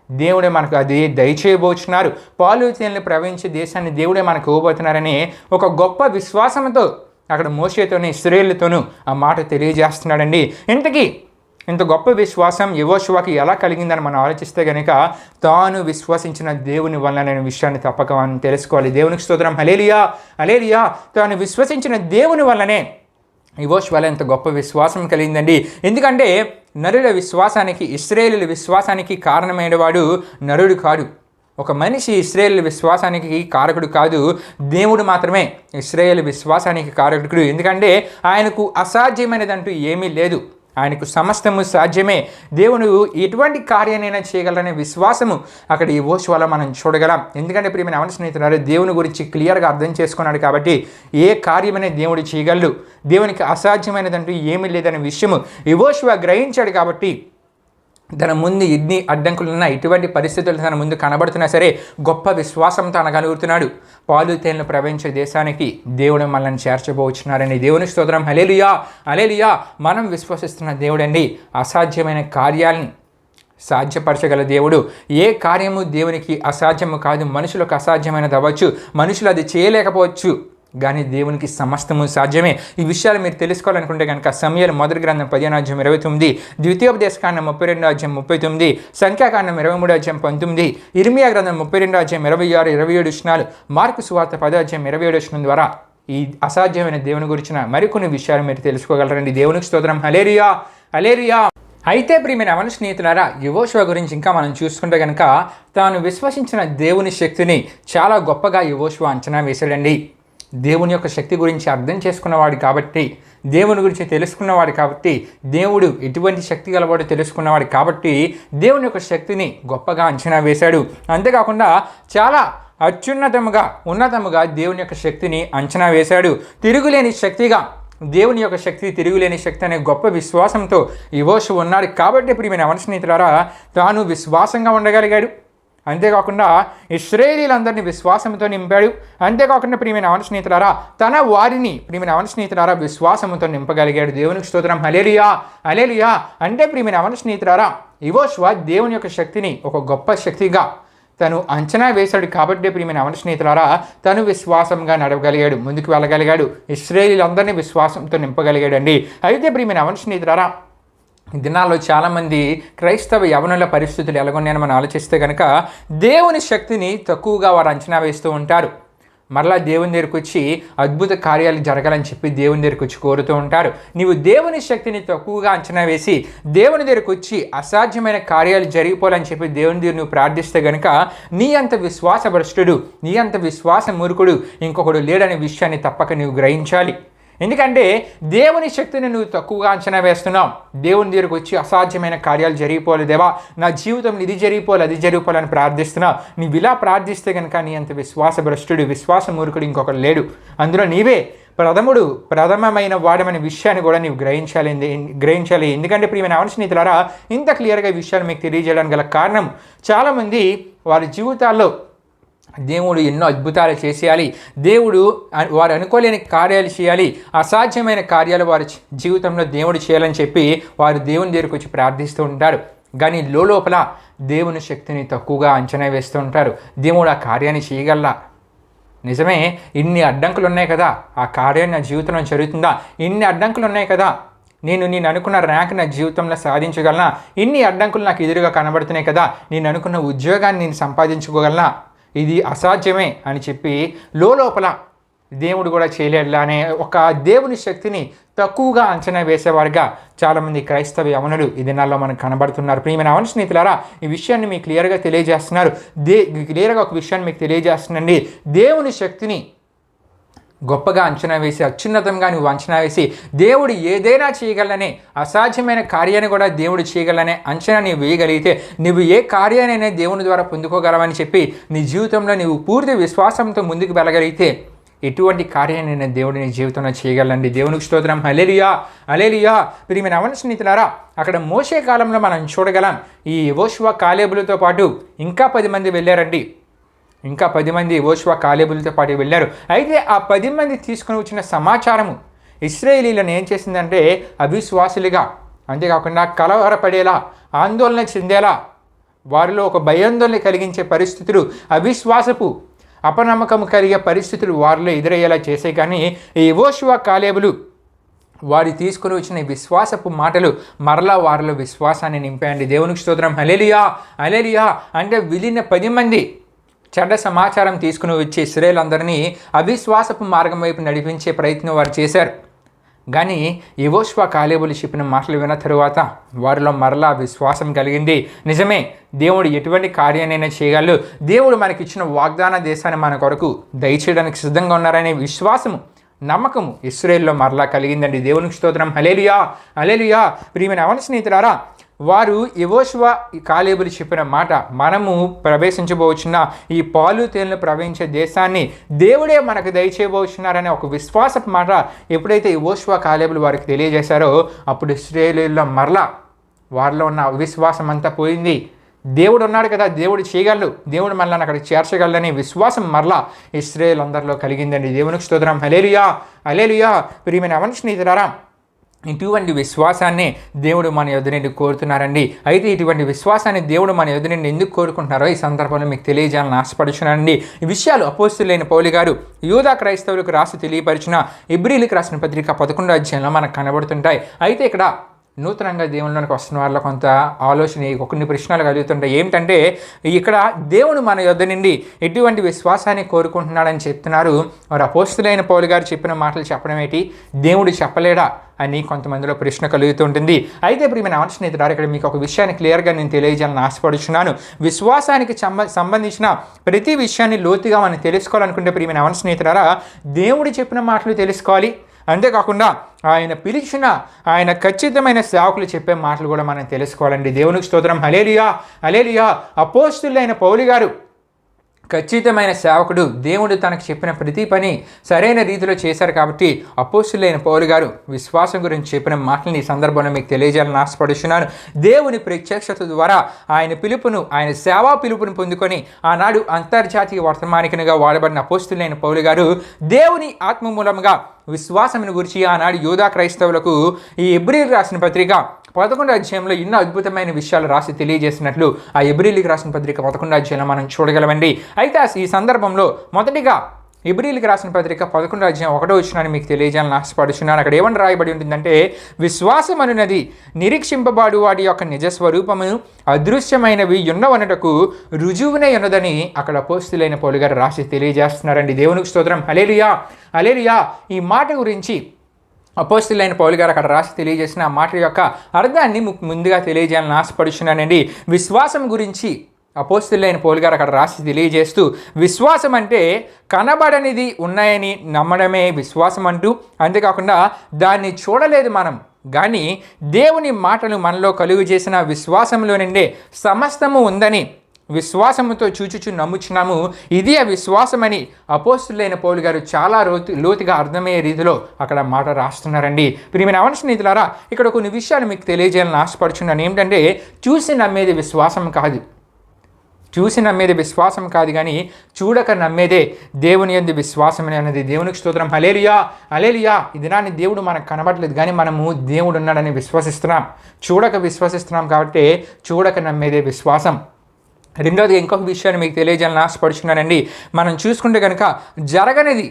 దేవుడే మనకు అది దయచేయబోతున్నారు, పాలు తేనెలు ప్రవహించే దేశాన్ని దేవుడే మనకు ఇవ్వబోతున్నారని ఒక గొప్ప విశ్వాసంతో అక్కడ మోషేతోనూ ఇశ్రాయేలుతోనూ ఆ మాట తెలియజేస్తున్నాడండి. ఇంత గొప్ప విశ్వాసం యెహోషువకి ఎలా కలిగిందని మనం ఆలోచిస్తే కనుక తాను విశ్వసించిన దేవుని వలన విషయాన్ని తప్పక మనం తెలుసుకోవాలి. దేవునికి స్తోత్రం. హల్లెలూయా, హల్లెలూయా. తాను విశ్వసించిన దేవుని వల్లనే యెహోషువలో ఎంత గొప్ప విశ్వాసం కలిగిందండి. ఎందుకంటే నరుల విశ్వాసానికి, ఇశ్రాయేలుల విశ్వాసానికి కారణమైన వాడు నరుడు కాదు, ఒక మనిషి ఇశ్రాయేలు విశ్వాసానికి కారకుడు కాదు, దేవుడు మాత్రమే ఇశ్రాయేలు విశ్వాసానికి కారకుడు. ఎందుకంటే ఆయనకు అసాధ్యమైనదంటూ ఏమీ లేదు, ఆయనకు సమస్తము సాధ్యమే. దేవుడు ఎటువంటి కార్యాన్నైనా చేయగలరనే విశ్వాసము అక్కడ యెహోషువలో మనం చూడగలం. ఎందుకంటే ప్రియమైన అవును స్నేహితులారా, దేవుని గురించి క్లియర్గా అర్థం చేసుకున్నాడు కాబట్టి ఏ కార్యమనే దేవుడు చేయగలడు, దేవునికి అసాధ్యమైనదంటూ ఏమీ లేదనే విషయము యెహోషువ గ్రహించాడు. కాబట్టి తన ముందు ఎన్ని అడ్డంకులున్నా, ఎటువంటి పరిస్థితులు తన ముందు కనబడుతున్నా సరే గొప్ప విశ్వాసంతో అనగలుగుతున్నాడు, పాలు తేనెలు ప్రవహించే దేశానికి దేవుడు మనల్ని చేర్చబోచున్నారని. దేవునికి స్తోత్రం. హల్లెలూయా, హల్లెలూయా. మనం విశ్వసిస్తున్న దేవుడండి అసాధ్యమైన కార్యాలని సాధ్యపరచగల దేవుడు. ఏ కార్యము దేవునికి అసాధ్యము కాదు. మనుషులకు అసాధ్యమైనది అవ్వచ్చు, మనుషులు అది చేయలేకపోవచ్చు, కానీ దేవునికి సమస్తము సాధ్యమే. ఈ విషయాలు మీరు తెలుసుకోవాలనుకుంటే కనుక సమూయేలు మొదటి గ్రంథం 15:29, ద్వితీయోపదేశకాండం 32:39, సంఖ్యాకాండం 23:19, ఇర్మియా గ్రంథం 32:26-27, మార్కు సువార్త 10:27 ద్వారా ఈ అసాధ్యమైన దేవుని గురించిన మరికొన్ని విషయాలు మీరు తెలుసుకోగలరండి. దేవునికి స్తోత్రం. హల్లెలూయా, హల్లెలూయా. అయితే ప్రియమైన అవన స్నేహితులారా, యెహోషువ గురించి ఇంకా మనం చూసుకుంటే కనుక తాను విశ్వసించిన దేవుని శక్తిని చాలా గొప్పగా యెహోషువ అంచనా వేశాడండి. దేవుని యొక్క శక్తి గురించి అర్థం చేసుకున్నవాడు కాబట్టి, దేవుని గురించి తెలుసుకున్నవాడు కాబట్టి, దేవుడు ఎటువంటి శక్తి గలవాడు తెలుసుకున్నవాడు కాబట్టి దేవుని యొక్క శక్తిని గొప్పగా అంచనా వేశాడు. అంతేకాకుండా చాలా ఉన్నతముగా దేవుని యొక్క శక్తిని అంచనా వేశాడు. తిరుగులేని శక్తిగా దేవుని యొక్క శక్తి, తిరుగులేని శక్తి అనే గొప్ప విశ్వాసంతో యెహోషువ ఉన్నాడు కాబట్టి ప్రియమైన అవన స్నేహితులారా, తాను విశ్వాసంగా ఉండగలిగాడు. అంతేకాకుండా ఇశ్రాయేలీలందరినీ విశ్వాసంతో నింపాడు. అంతేకాకుండా ప్రియమైన అవన స్నేహితులారా, తన వారిని ప్రియమైన అవన స్నేహితులారా విశ్వాసంతో నింపగలిగాడు. దేవునికి స్తోత్రం. హల్లెలూయా, హల్లెలూయా. అంటే ప్రియమైన అవన స్నేహితులారా, యెహోషువ దేవుని యొక్క శక్తిని ఒక గొప్ప శక్తిగా తను అంచనా వేశాడు కాబట్టి ప్రియమైన అవన స్నేహితులారా, తను విశ్వాసంగా నడవగలిగాడు, ముందుకు వెళ్ళగలిగాడు, ఇశ్రాయేలీలందరినీ విశ్వాసంతో నింపగలిగాడండి. అయితే ప్రియమైన అవన స్నేహితులారా, దినాల్లో చాలామంది క్రైస్తవ యవనుల పరిస్థితులు ఎలాగొన్నాయని మనం ఆలోచిస్తే కనుక దేవుని శక్తిని తక్కువగా వారు అంచనా వేస్తూ ఉంటారు. మరలా దేవుని దగ్గరికి వచ్చి అద్భుత కార్యాలు జరగాలని చెప్పి దేవుని దగ్గరికి వచ్చి కోరుతూ ఉంటారు. నీవు దేవుని శక్తిని తక్కువగా అంచనా వేసి దేవుని దగ్గరికి వచ్చి అసాధ్యమైన కార్యాలు జరిగిపోవాలని చెప్పి దేవుని దగ్గర నువ్వు ప్రార్థిస్తే కనుక నీ అంత విశ్వాసభ్రష్టుడు, నీ అంత విశ్వాస మూర్ఖుడు ఇంకొకడు లేడనే విషయాన్ని తప్పక నువ్వు గ్రహించాలి. ఎందుకంటే దేవుని శక్తిని నువ్వు తక్కువగా అంచనా వేస్తున్నావు. దేవుని దగ్గరకు వచ్చి అసాధ్యమైన కార్యాలు జరిగిపోవాలి, దేవా నా జీవితంలో ఇది జరిగిపోవాలి, అది జరిగిపోవాలని ప్రార్థిస్తున్నావు. నువ్వు ఇలా ప్రార్థిస్తే కనుక నీ అంత విశ్వాసభ్రష్టుడు, విశ్వాస మూర్ఖుడు ఇంకొకరు లేడు. అందులో నీవే ప్రథమమైన వాడమనే విషయాన్ని కూడా నీవు గ్రహించాలి. ఎందుకంటే ప్రియమైన అవన స్నేహితులారా, ఇంత క్లియర్గా ఈ విషయాలు మీకు తెలియజేయడానికి గల కారణం, చాలామంది వారి జీవితాల్లో దేవుడు ఎన్నో అద్భుతాలు చేసేయాలి, దేవుడు వారు అనుకోలేని కార్యాలు చేయాలి, అసాధ్యమైన కార్యాలు వారి జీవితంలో దేవుడు చేయాలని చెప్పి వారు దేవుని దగ్గరికి వచ్చి ప్రార్థిస్తూ ఉంటారు. కానీ లోపల దేవుని శక్తిని తక్కువగా అంచనా వేస్తూ ఉంటారు. దేవుడు ఆ కార్యాన్ని చేయగలరా? నిజమే, ఇన్ని అడ్డంకులు ఉన్నాయి కదా, ఆ కార్యం నా జీవితంలో జరుగుతుందా? ఇన్ని అడ్డంకులు ఉన్నాయి కదా, నేను అనుకున్న ర్యాంక్ నా జీవితంలో సాధించగలనా? ఇన్ని అడ్డంకులు నాకు ఎదురుగా కనబడుతున్నాయి కదా, నేను అనుకున్న ఉద్యోగాన్ని నేను సంపాదించుకోగలనా? ఇది అసాధ్యమే అని చెప్పి లోపల దేవుడు కూడా చేయలేడు అనే ఒక దేవుని శక్తిని తక్కువగా అంచనా వేసేవారుగా చాలామంది క్రైస్తవ యవనులు ఈ దినాల్లో మనకు కనబడుతున్నారు. ప్రియమైన అవన స్నేహితులారా, ఈ విషయాన్ని మీకు క్లియర్గా తెలియజేస్తున్నారు. క్లియర్గా ఒక విషయాన్ని మీకు తెలియజేస్తుందండి. దేవుని శక్తిని గొప్పగా అంచనా వేసి, అత్యున్నతంగా నువ్వు అంచనా వేసి దేవుడు ఏదైనా చేయగలనే, అసాధ్యమైన కార్యాన్ని కూడా దేవుడు చేయగలనే అంచనా నీవు వేయగలిగితే నువ్వు ఏ కార్యాన్నైనా దేవుని ద్వారా పొందుకోగలవని చెప్పి నీ జీవితంలో నువ్వు పూర్తి విశ్వాసంతో ముందుకు వెళ్ళగలిగితే ఎటువంటి కార్యాన్ని దేవుడు నీ జీవితంలో చేయగలండి. దేవునికి స్తోత్రం. హల్లెలూయా, హల్లెలూయా. ప్రియమైన అవన స్నేహితులారా, అక్కడ మోషే కాలంలో మనం చూడగలం, ఈ యెహోషువ కాలేబులతో పాటు ఇంకా 10 మంది వెళ్ళారండి. ఇంకా 10 మంది యెహోషువ కాలేబులతో పాటు వెళ్ళారు. అయితే ఆ 10 మంది తీసుకుని వచ్చిన సమాచారము ఇశ్రాయేలీలను ఏం చేసిందంటే అవిశ్వాసులుగా, అంతేకాకుండా కలవరపడేలా, ఆందోళన చెందేలా, వారిలో ఒక భయాందోళన కలిగించే పరిస్థితులు, అవిశ్వాసపు అపనమ్మకం కలిగే పరిస్థితులు వారిలో ఎదురయ్యేలా చేసే. కానీ ఈ యెహోషువ కాలేబులు వారి తీసుకుని వచ్చిన విశ్వాసపు మాటలు మరలా వారిలో విశ్వాసాన్ని నింపాయండి. దేవునికి స్తోత్రం. హల్లెలూయా, హల్లెలూయా. అంటే వెళ్ళిన 10 మంది చెడ్డ సమాచారం తీసుకుని వచ్చి ఇశ్రాయేలీలందరినీ అవిశ్వాసపు మార్గం వైపు నడిపించే ప్రయత్నం వారు చేశారు. కానీ యెహోషువ కాలేబులు చెప్పిన మాటలు విన్న తరువాత వారిలో మరలా విశ్వాసం కలిగింది. నిజమే, దేవుడు ఎటువంటి కార్యాన్నైనా చేయగలడు, దేవుడు మనకిచ్చిన వాగ్దాన దేశాన్ని మన కొరకు దయచేయడానికి సిద్ధంగా ఉన్నారనే విశ్వాసము, నమ్మకము ఇశ్రాయేల్లో మరలా కలిగిందండి. దేవునికి స్తోత్రం. హల్లెలూయా, హల్లెలూయా. ప్రియమైన అవన స్నేహితులారా, వారు యెహోషువ కాలేబులు చెప్పిన మాట, మనము ప్రవేశించబోచున్న ఈ పాలు తేనెలు ప్రవహించే దేశాన్ని దేవుడే మనకు దయచేయబోచున్నారనే ఒక విశ్వాసపు మాట ఎప్పుడైతే యెహోషువ కాలేబులు వారికి తెలియజేశారో అప్పుడు ఇశ్రాయేలీయుల్లో మరలా వారిలో ఉన్న అవిశ్వాసం అంతా పోయింది. దేవుడు ఉన్నాడు కదా, దేవుడు చేయగలడు, దేవుడు మళ్ళీ అక్కడికి చేర్చగలడనే విశ్వాసం మరలా ఇశ్రాయేల్ అందరిలో కలిగిందండి. దేవునికి స్తోత్రం. హల్లెలూయా, హల్లెలూయా. ప్రియమైన అవన స్నేహితులారా, ఇటువంటి విశ్వాసాన్ని దేవుడు మన యొద్ద నుండి కోరుతున్నారండి. అయితే ఇటువంటి విశ్వాసాన్ని దేవుడు మన యొద్ద నుండి ఎందుకు కోరుకుంటున్నారో ఈ సందర్భంలో మీకు తెలియజేయాలని ఆశపడుచున్నానండి. ఈ విషయాలు అపోస్తులైన పౌలు గారు యూదా క్రైస్తవులకు రాసి తెలియపరిచిన హెబ్రీయులకు రాసిన పత్రిక 11వ అధ్యాయంలో మనకు కనబడుతుంటాయి. అయితే ఇక్కడ నూతనంగా దేవునిలోనికి వస్తున్న వాళ్ళ కొంత ఆలోచన కొన్ని ప్రశ్నలు కలుగుతుంటాయి. ఏమిటంటే ఇక్కడ దేవుడు మన యొద్ద నుండి ఎటువంటి విశ్వాసాన్ని కోరుకుంటున్నాడని చెప్తున్నారు. మరి అపోస్తులైన పౌలు గారు చెప్పిన మాటలు చెప్పడం ఏంటి, దేవుడు చెప్పలేడా అని కొంతమందిలో ప్రశ్న కలుగుతుంటుంది. అయితే ప్రియమైన స్నేహితులారా, ఇక్కడ మీకు ఒక విషయాన్ని క్లియర్గా నేను తెలియజేయాలని ఆశపడుచున్నాను. విశ్వాసానికి సంబంధించిన ప్రతి విషయాన్ని లోతుగా మనం తెలుసుకోవాలనుకుంటే ప్రియమైన స్నేహితులారా, దేవుడు చెప్పిన మాటలు తెలుసుకోవాలి. అంతేకాకుండా ఆయన పిలిచిన ఆయన ఖచ్చితమైన సేవకులు చెప్పే మాటలు కూడా మనం తెలుసుకోవాలండి. దేవునికి స్తోత్రం. హల్లెలూయా, హల్లెలూయా. అపోస్తులైన పౌలు గారు ఖచ్చితమైన సేవకుడు. దేవుడు తనకు చెప్పిన ప్రతి పని సరైన రీతిలో చేశారు కాబట్టి అపోస్తులైన పౌలు గారు విశ్వాసం గురించి చెప్పిన మాటలని ఈ సందర్భంలో మీకు తెలియజేయాలని ఆశపడుతున్నాను. దేవుని ప్రత్యక్షత ద్వారా ఆయన సేవా పిలుపుని పొందుకొని ఆనాడు అంతర్జాతీయ వర్తమానికునిగా వాడబడిన అపోస్తులైన పౌలు గారు దేవుని ఆత్మ మూలంగా విశ్వాసమును గురించి ఆనాడు యూదా క్రైస్తవులకు ఈ హెబ్రీయులకు రాసిన పత్రిక 11వ అధ్యాయంలో ఎన్నో అద్భుతమైన విషయాలు రాసి తెలియజేసినట్లు ఆ హెబ్రీయులకు రాసిన పత్రిక 11వ అధ్యాయంలో మనం చూడగలమండి. అయితే ఈ సందర్భంలో మొదటిగా హెబ్రీయులకు రాసిన పత్రిక 11వ అధ్యాయం 1వ వచనాన్ని మీకు తెలియజేయాలని ఆశపడుతున్నాను. అక్కడ ఏమని రాయబడి ఉంటుందంటే, విశ్వాసం అనున్నది నిరీక్షింపబడు వాడి యొక్క నిజస్వరూపము అదృశ్యమైనవి ఉన్నవనటకు రుజువునే ఉన్నదని అక్కడ అపోస్తులైన పౌలు గారు రాసి తెలియజేస్తున్నారండి. దేవునికి స్తోత్రం. హల్లెలూయా, హల్లెలూయా. ఈ మాట గురించి అపోస్తులైన పౌలు గారు అక్కడ రాసి తెలియజేసిన ఆ మాట యొక్క అర్థాన్ని ముందుగా తెలియజేయాలని ఆశపడుతున్నానండి. విశ్వాసం గురించి అపోస్తులైన పౌలు గారు అక్కడ రాసి తెలియజేస్తూ, విశ్వాసం అంటే కనబడనిది ఉన్నాయని నమ్మడమే విశ్వాసం అంటూ, అంతేకాకుండా దాన్ని చూడలేదు మనం కానీ దేవుని మాటలు మనలో కలుగు చేసిన విశ్వాసంలో నుండే సమస్తము ఉందని విశ్వాసముతో చూచుచు నమ్ముచున్నాము. ఇది ఆ విశ్వాసమని అపోస్తులైన పౌలు గారు చాలా లోతుగా అర్థమయ్యే రీతిలో అక్కడ మాట రాస్తున్నారండి. ప్రియమైన స్నేహితులారా, ఇక్కడ కొన్ని విషయాలు మీకు తెలియజేయాలని ఆశపడుచున్నాను. ఏమిటంటే, చూసి నమ్మేది విశ్వాసం కాదు. చూసి నమ్మేది విశ్వాసం కాదు కానీ చూడక నమ్మేదే దేవుని యందు విశ్వాసం అనేది. దేవునికి స్తోత్రం. హల్లెలూయా, హల్లెలూయా. ఈ దినాన్ని దేవుడు మనకు కనబడలేదు కానీ మనము దేవుడు ఉన్నాడని విశ్వసిస్తున్నాం. చూడక విశ్వసిస్తున్నాం కాబట్టి చూడక నమ్మేదే విశ్వాసం. రెండోది ఇంకొక విషయాన్ని మీకు తెలియజేయాలని ఆశపడుచున్నానండి. మనం చూసుకుంటే కనుక జరగనిది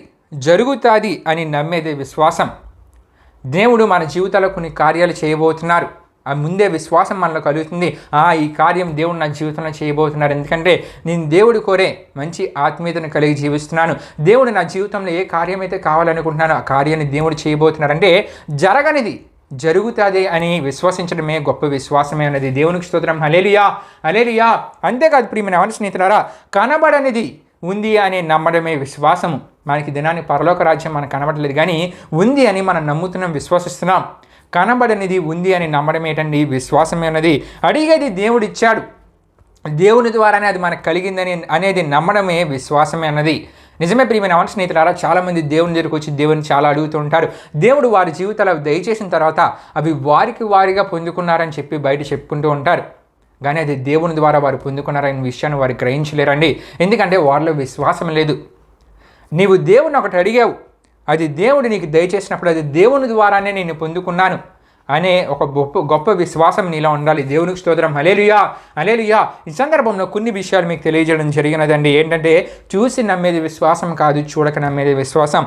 జరుగుతుంది అని నమ్మేదే విశ్వాసం. దేవుడు మన జీవితాల్లో కొన్ని కార్యాలు చేయబోతున్నారు, ఆ ముందే విశ్వాసం మనలో కలుగుతుంది. ఈ కార్యం దేవుడు నా జీవితంలో చేయబోతున్నారు, ఎందుకంటే నేను దేవుడు కోరే మంచి ఆత్మీయతను కలిగి జీవిస్తున్నాను. దేవుడు నా జీవితంలో ఏ కార్యం అయితే కావాలనుకుంటున్నానో ఆ కార్యాన్ని దేవుడు చేయబోతున్నారంటే జరగనిది జరుగుతుంది అని విశ్వసించడమే గొప్ప విశ్వాసమే అన్నది. దేవునికి స్తోత్రం. హల్లెలూయా, హల్లెలూయా. అంతేకాదు ప్రియమైన స్నేహితులారా, కనబడనిది ఉంది అని నమ్మడమే విశ్వాసము. మనకి దినాన్ని పరలోక రాజ్యం మనకు కనబడలేదు కానీ ఉంది అని మనం నమ్ముతున్నాం, విశ్వసిస్తున్నాం. కనబడనిది ఉంది అని నమ్మడం ఏంటండి? విశ్వాసమే అన్నది. అడిగేది దేవుడు ఇచ్చాడు, దేవుని ద్వారానే అది మనకు కలిగిందని అనేది నమ్మడమే విశ్వాసమే అన్నది. నిజమే ప్రియమైన స్నేహితులారా, చాలామంది దేవుని దగ్గరకు వచ్చి దేవుని చాలా అడుగుతూ ఉంటారు. దేవుడు వారి జీవితాలు దయచేసిన తర్వాత అవి వారిగా పొందుకున్నారని చెప్పి బయట చెప్పుకుంటూ ఉంటారు. కానీ అది దేవుని ద్వారా వారు పొందుకున్నారనే విషయాన్ని వారు గ్రహించలేరండి. ఎందుకంటే వారిలో విశ్వాసం లేదు. నీవు దేవుని ఒకటి అడిగావు, అది దేవుడు నీకు దయచేసినప్పుడు అది దేవుని ద్వారానే నేను పొందుకున్నాను అనే ఒక గొప్ప విశ్వాసం నీలో ఉండాలి. దేవునికి స్తోత్రం. హల్లెలూయా, హల్లెలూయా. ఈ సందర్భంలో కొన్ని విషయాలు మీకు తెలియజేయడం జరిగినదండి. ఏంటంటే, చూసి నమ్మేది విశ్వాసం కాదు, చూడక నమ్మేది విశ్వాసం.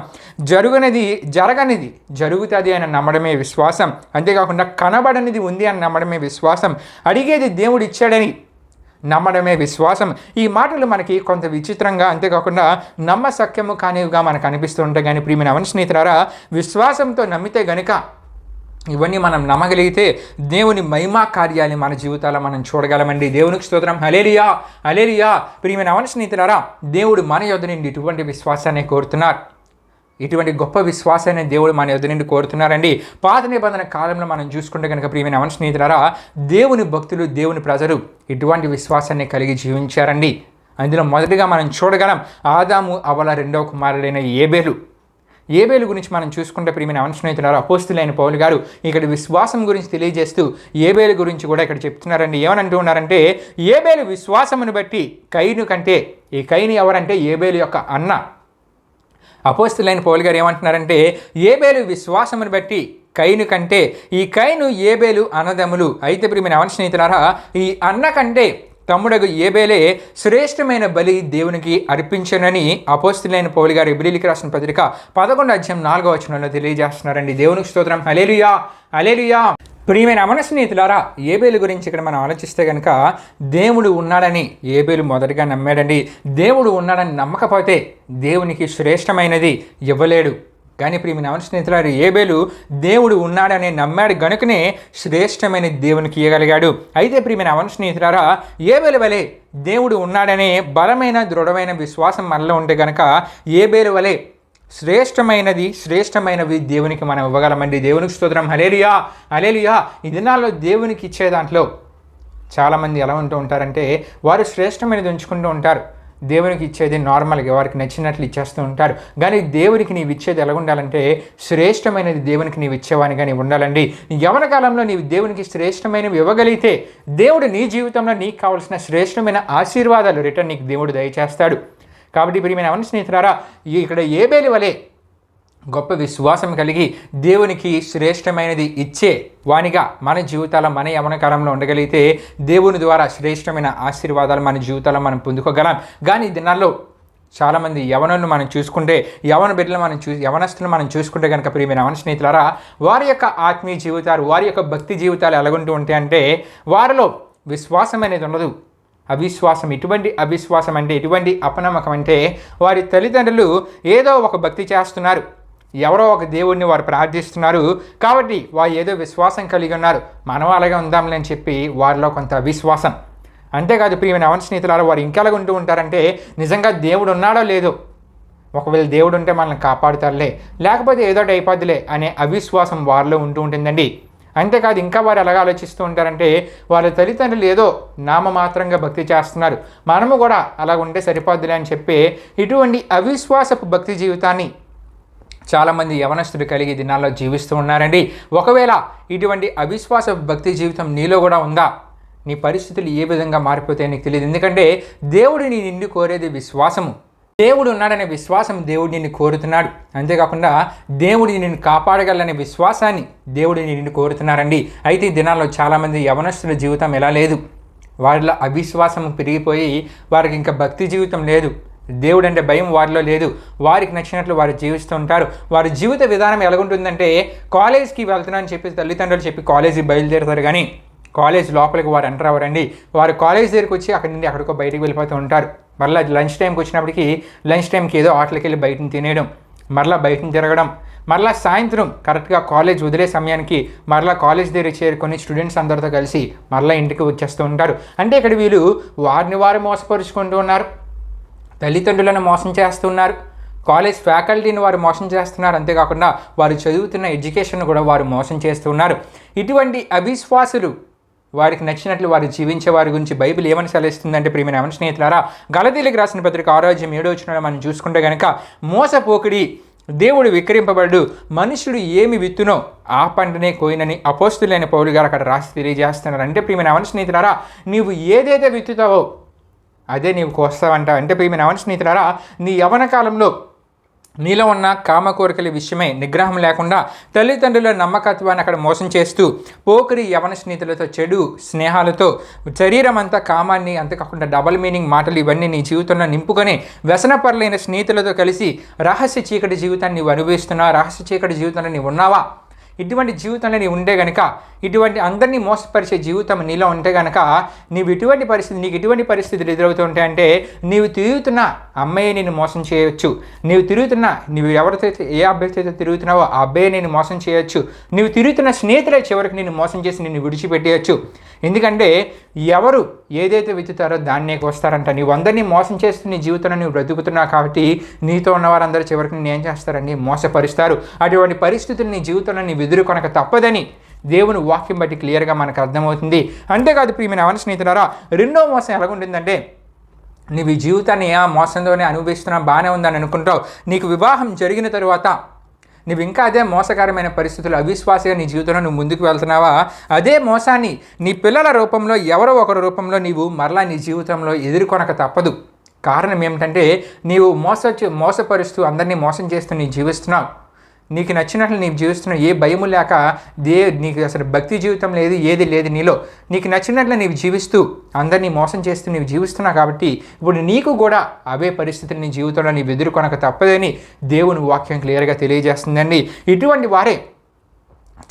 జరగనిది జరుగుతుంది అని నమ్మడమే విశ్వాసం. అంతేకాకుండా కనబడనిది ఉంది అని నమ్మడమే విశ్వాసం. అడిగేది దేవుడు ఇచ్చాడని నమ్మడమే విశ్వాసం. ఈ మాటలు మనకి కొంత విచిత్రంగా, అంతేకాకుండా నమ్మశక్యము కానివిగా మనకు అనిపిస్తూ ఉంటాయి. కానీ ప్రియమైన స్నేహితులారా, విశ్వాసంతో నమ్మితే గనుక ఇవన్నీ మనం నమ్మగలిగితే దేవుని మహిమా కార్యాన్ని మన జీవితాల్లో మనం చూడగలమండి. దేవునికి స్తోత్రం. హల్లెలూయా, హల్లెలూయా. ప్రియమైన స్నేహితులారా, దేవుడు మన యొద్ద నుండి ఇటువంటి విశ్వాసాన్ని కోరుతున్నారు. ఇటువంటి గొప్ప విశ్వాసాన్ని దేవుడు మన యొద్ద నుండి కోరుతున్నారండి. పాత నిబంధన కాలంలో మనం చూసుకుంటే కనుక ప్రియమైన స్నేహితులారా, దేవుని భక్తులు, దేవుని ప్రజలు ఇటువంటి విశ్వాసాన్ని కలిగి జీవించారండి. అందులో మొదటిగా మనం చూడగలం ఆదాము అవల రెండవ కుమారుడైన ఏబేలు గురించి మనం చూసుకుంటే ప్రియమైన స్నేహితులారా, అపోస్తులైన పౌలు గారు ఇక్కడ విశ్వాసం గురించి తెలియజేస్తూ ఏబేలు గురించి కూడా ఇక్కడ చెప్తున్నారండి. ఏమని ఉన్నారంటే, ఏబేలు విశ్వాసమును బట్టి కయీను కంటే, ఈ కయీను ఎవరంటే ఏబేలు యొక్క అన్న. అపోస్తులైన పౌలు గారు ఏమంటున్నారంటే, ఏబేలు విశ్వాసమును బట్టి కైను కంటే. ఈ కైను ఏబేలు అన్నదమ్ములు. అయితే ప్రియమైన అవన స్నేహితులారా, ఈ అన్న కంటే తమ్ముడగు ఏబేలే శ్రేష్టమైన బలి దేవునికి అర్పించనని అపోస్తులైన పౌలు గారు ఎబ్రీయులకు రాసిన పత్రిక 11:4 తెలియజేస్తున్నారండి. దేవునికి స్తోత్రం. హల్లెలూయా, హల్లెలూయా. ప్రియమైన అమన స్నేహితులారా, ఏబేలు గురించి ఇక్కడ మనం ఆలోచిస్తే కనుక దేవుడు ఉన్నాడని ఏబేలు మొదటగా నమ్మాడండి. దేవుడు ఉన్నాడని నమ్మకపోతే దేవునికి శ్రేష్టమైనది ఇవ్వలేడు. కానీ ప్రియమైన అమన స్నేహితులారా, ఏబేలు దేవుడు ఉన్నాడని నమ్మాడు గనుకనే శ్రేష్టమైన దేవునికి ఇవ్వగలిగాడు. అయితే ప్రియమైన అమన స్నేహితులారా, ఏబేలు వలె దేవుడు ఉన్నాడనే బలమైన దృఢమైన విశ్వాసం మనలో ఉంటే కనుక ఏబేలు వలె శ్రేష్టమైనవి దేవునికి మనం ఇవ్వగలమండి. దేవునికి స్తోత్రం. హల్లెలూయా, హల్లెలూయా. ఈ దినాల్లో దేవునికి ఇచ్చే దాంట్లో చాలామంది ఎలా ఉంటూ ఉంటారంటే వారు శ్రేష్టమైనది ఉంచుకుంటూ ఉంటారు. దేవునికి ఇచ్చేది నార్మల్గా వారికి నచ్చినట్లు ఇచ్చేస్తూ ఉంటారు. కానీ దేవునికి నీవు ఇచ్చేది ఎలా ఉండాలంటే శ్రేష్టమైనది దేవునికి నీవు ఇచ్చేవానిగా నీవు ఉండాలండి. యవ్వన కాలంలో నీవు దేవునికి శ్రేష్టమైనవి ఇవ్వగలిగితే దేవుడు నీ జీవితంలో నీకు కావాల్సిన శ్రేష్టమైన ఆశీర్వాదాలు రిటర్న్ నీకు దేవుడు దయచేస్తాడు. కాబట్టి ప్రియమైన అవన స్నేహితులారా, ఇక్కడ ఏబేలు వలె గొప్ప విశ్వాసం కలిగి దేవునికి శ్రేష్టమైనది ఇచ్చే వానిగా మన జీవితాల మన యవన కాలంలో ఉండగలిగితే దేవుని ద్వారా శ్రేష్టమైన ఆశీర్వాదాలు మన జీవితాల్లో మనం పొందుకోగలం. కానీ ఈ దినాల్లో చాలామంది యవనులను మనం చూసుకుంటే యవన బిడ్డలు యవనస్తులను మనం చూసుకుంటే కనుక ప్రియమైన అవన స్నేహితులారా, వారి యొక్క ఆత్మీయ జీవితాలు వారి యొక్క భక్తి జీవితాలు ఎలాగుంటూ ఉంటాయంటే వారిలో విశ్వాసం అనేది ఉండదు. అవిశ్వాసం. ఎటువంటి అవిశ్వాసం అంటే ఎటువంటి అపనమ్మకం అంటే వారి తల్లిదండ్రులు ఏదో ఒక భక్తి చేస్తున్నారు, ఎవరో ఒక దేవుడిని వారు ప్రార్థిస్తున్నారు కాబట్టి వారు ఏదో విశ్వాసం కలిగి ఉన్నారు, మనం అలాగే ఉందాంలే అని చెప్పి వారిలో కొంత అవిశ్వాసం. అంతేకాదు ప్రియమైన అవన స్నేహితులారా, వారు ఇంకెలాగ ఉంటూ ఉంటారంటే నిజంగా దేవుడు ఉన్నాడో లేదో, ఒకవేళ దేవుడు ఉంటే మనల్ని కాపాడుతారులే, లేకపోతే ఏదో అయిపోద్దిలే అనే అవిశ్వాసం వారిలో ఉంటూ ఉంటుందండి. అంతేకాదు ఇంకా వారు ఎలాగ ఆలోచిస్తూ ఉంటారంటే వాళ్ళ తల్లిదండ్రులు ఏదో నామమాత్రంగా భక్తి చేస్తున్నారు, మనము కూడా అలా ఉంటే సరిపోద్దులే అని చెప్పి ఇటువంటి అవిశ్వాసపు భక్తి జీవితాన్ని చాలామంది యవనస్తులు కలిగి దినాల్లో జీవిస్తూ ఉన్నారండి. ఒకవేళ ఇటువంటి అవిశ్వాస భక్తి జీవితం నీలో కూడా ఉందా, నీ పరిస్థితులు ఏ విధంగా మారిపోతాయో నీకు తెలియదు. ఎందుకంటే దేవుడు నీ నిన్ను కోరేది విశ్వాసము. దేవుడు ఉన్నాడనే విశ్వాసం దేవుడు నిన్ను కోరుతున్నాడు. అంతేకాకుండా దేవుడు నిన్ను కాపాడగలనే విశ్వాసాన్ని దేవుడు నిన్ను కోరుతున్నారండి. అయితే ఈ దినాల్లో చాలామంది యవనస్తుల జీవితం ఎలా లేదు, వారిలో అవిశ్వాసం పెరిగిపోయి వారికి ఇంకా భక్తి జీవితం లేదు, దేవుడు అంటే భయం వారిలో లేదు, వారికి నచ్చినట్లు వారు జీవిస్తూ ఉంటారు. వారి జీవిత విధానం ఎలాగుంటుందంటే కాలేజ్కి వెళ్తున్నానని చెప్పి తల్లిదండ్రులు చెప్పి కాలేజీకి బయలుదేరుతారు, కానీ కాలేజ్ లోపలికి వారు ఎంటర్ అవ్వరండి. వారు కాలేజ్ దగ్గరికి వచ్చి అక్కడి నుండి అక్కడికో బయటికి వెళ్ళిపోతూ ఉంటారు. మరలా లంచ్ టైంకి వచ్చినప్పటికీ లంచ్ టైంకి ఏదో ఆటలకి వెళ్ళి బయటని తినేయడం, మరలా బయటని తిరగడం, మరలా సాయంత్రం కరెక్ట్గా కాలేజ్ వదిలే సమయానికి మరలా కాలేజ్ దగ్గర చేరుకొని స్టూడెంట్స్ అందరితో కలిసి మరలా ఇంటికి వచ్చేస్తూ ఉంటారు. అంటే ఇక్కడ వీళ్ళు వారిని వారు మోసపరుచుకుంటూ ఉన్నారు, తల్లిదండ్రులను మోసం చేస్తున్నారు, కాలేజ్ ఫ్యాకల్టీని వారు మోసం చేస్తున్నారు, అంతేకాకుండా వారు చదువుతున్న ఎడ్యుకేషన్ కూడా వారు మోసం చేస్తున్నారు. ఇటువంటి అవిశ్వాసులు వారికి నచ్చినట్లు వారు జీవించే వారి గురించి బైబిల్ ఏమని సెలవిస్తుందంటే ప్రియమైన అవన స్నేహితులారా, గలతీయులకు రాసిన పత్రిక 6:7 మనం చూసుకుంటే కనుక మోసపోకిడి దేవుడు విక్రింపబడు, మనుషుడు ఏమి విత్తునో ఆ పంటనే కోయినని అపోస్తులైన పౌలు గారు అక్కడ రాసి తెలియజేస్తున్నారు. అంటే ప్రియమైన అవన స్నేహితులారా, నీవు ఏదైతే విత్తుతావో అదే నీవు కోస్తావంట. అంటే ప్రియమైన అవన స్నేహితులారా, నీ యవ్వన కాలంలో నీలో ఉన్న కామ కోరికల విషయమే నిగ్రహం లేకుండా తల్లిదండ్రుల నమ్మకత్వాన్ని అక్కడ మోసం చేస్తూ పోకిరి యవన స్నేహితులతో చెడు స్నేహాలతో శరీరం అంతా కామాన్ని, అంతేకాకుండా డబల్ మీనింగ్ మాటలు ఇవన్నీ నీ జీవితంలో నింపుకొని వ్యసనపరులైన స్నేహితులతో కలిసి రహస్య చీకటి జీవితాన్ని నీవు అనుభవిస్తున్నావు, రహస్య చీకటి జీవితంలో నీవు ఉన్నావా? ఇటువంటి జీవితంలో నీవు ఉంటే గనక, ఇటువంటి అందరినీ మోసపరిచే జీవితం నీలో ఉంటే గనక నీకు ఇటువంటి పరిస్థితులు ఎదురవుతూ ఉంటాయంటే నీవు తిరుగుతున్న అమ్మాయి నేను మోసం చేయవచ్చు, నీవు ఎవరితో ఏ అబ్బాయితో అయితే తిరుగుతున్నావో ఆ అబ్బాయి నేను మోసం చేయొచ్చు, నీవు తిరుగుతున్న స్నేహితులే చివరికి నేను మోసం చేసి నిన్ను విడిచిపెట్టేయచ్చు. ఎందుకంటే ఎవరు ఏదైతే విత్తుతారో దాన్నే వస్తారంట. నీవు అందరినీ మోసం చేస్తూ నీ జీవితంలో నువ్వు బ్రతుకుతున్నావు కాబట్టి నీతో ఉన్న వారందరూ చివరికి నేను ఏం చేస్తారని మోసపరుస్తారు. అటువంటి పరిస్థితులు నీ జీవితంలో నీ ఎదుర్కొనక తప్పదని దేవుని వాక్యం బట్టి క్లియర్గా మనకు అర్థమవుతుంది. అంతేకాదు ప్రియమైన అవన స్నేహితులారా, రెండో మోసం ఎలాగుంటుందంటే నీవు ఈ జీవితాన్ని ఆ మోసంతోనే అనుభవిస్తున్నా బాగానే ఉందని అనుకుంటావు, నీకు వివాహం జరిగిన తరువాత నువ్వు ఇంకా అదే మోసకరమైన పరిస్థితులు అవిశ్వాసంగా నీ జీవితంలో నువ్వు ముందుకు వెళ్తున్నావా, అదే మోసాన్ని నీ పిల్లల రూపంలో ఎవరో ఒకరి రూపంలో నీవు మరలా నీ జీవితంలో ఎదుర్కొనక తప్పదు. కారణం ఏమిటంటే నీవు మోసపరుస్తూ అందరినీ మోసం చేస్తూ నీ జీవిస్తున్నావు. నీకు నచ్చినట్లు నీవు జీవిస్తున్న ఏ భయము లేక నీకు అసలు భక్తి జీవితం లేదు, ఏది లేదు నీలో. నీకు నచ్చినట్లు నీవు జీవిస్తూ అందరినీ మోసం చేస్తూ నీవు జీవిస్తున్నావు కాబట్టి ఇప్పుడు నీకు కూడా అవే పరిస్థితులు నీ జీవితంలో నీవు ఎదుర్కొనక తప్పదని దేవుని వాక్యం క్లియర్గా తెలియజేస్తుందండి. ఇటువంటి వారే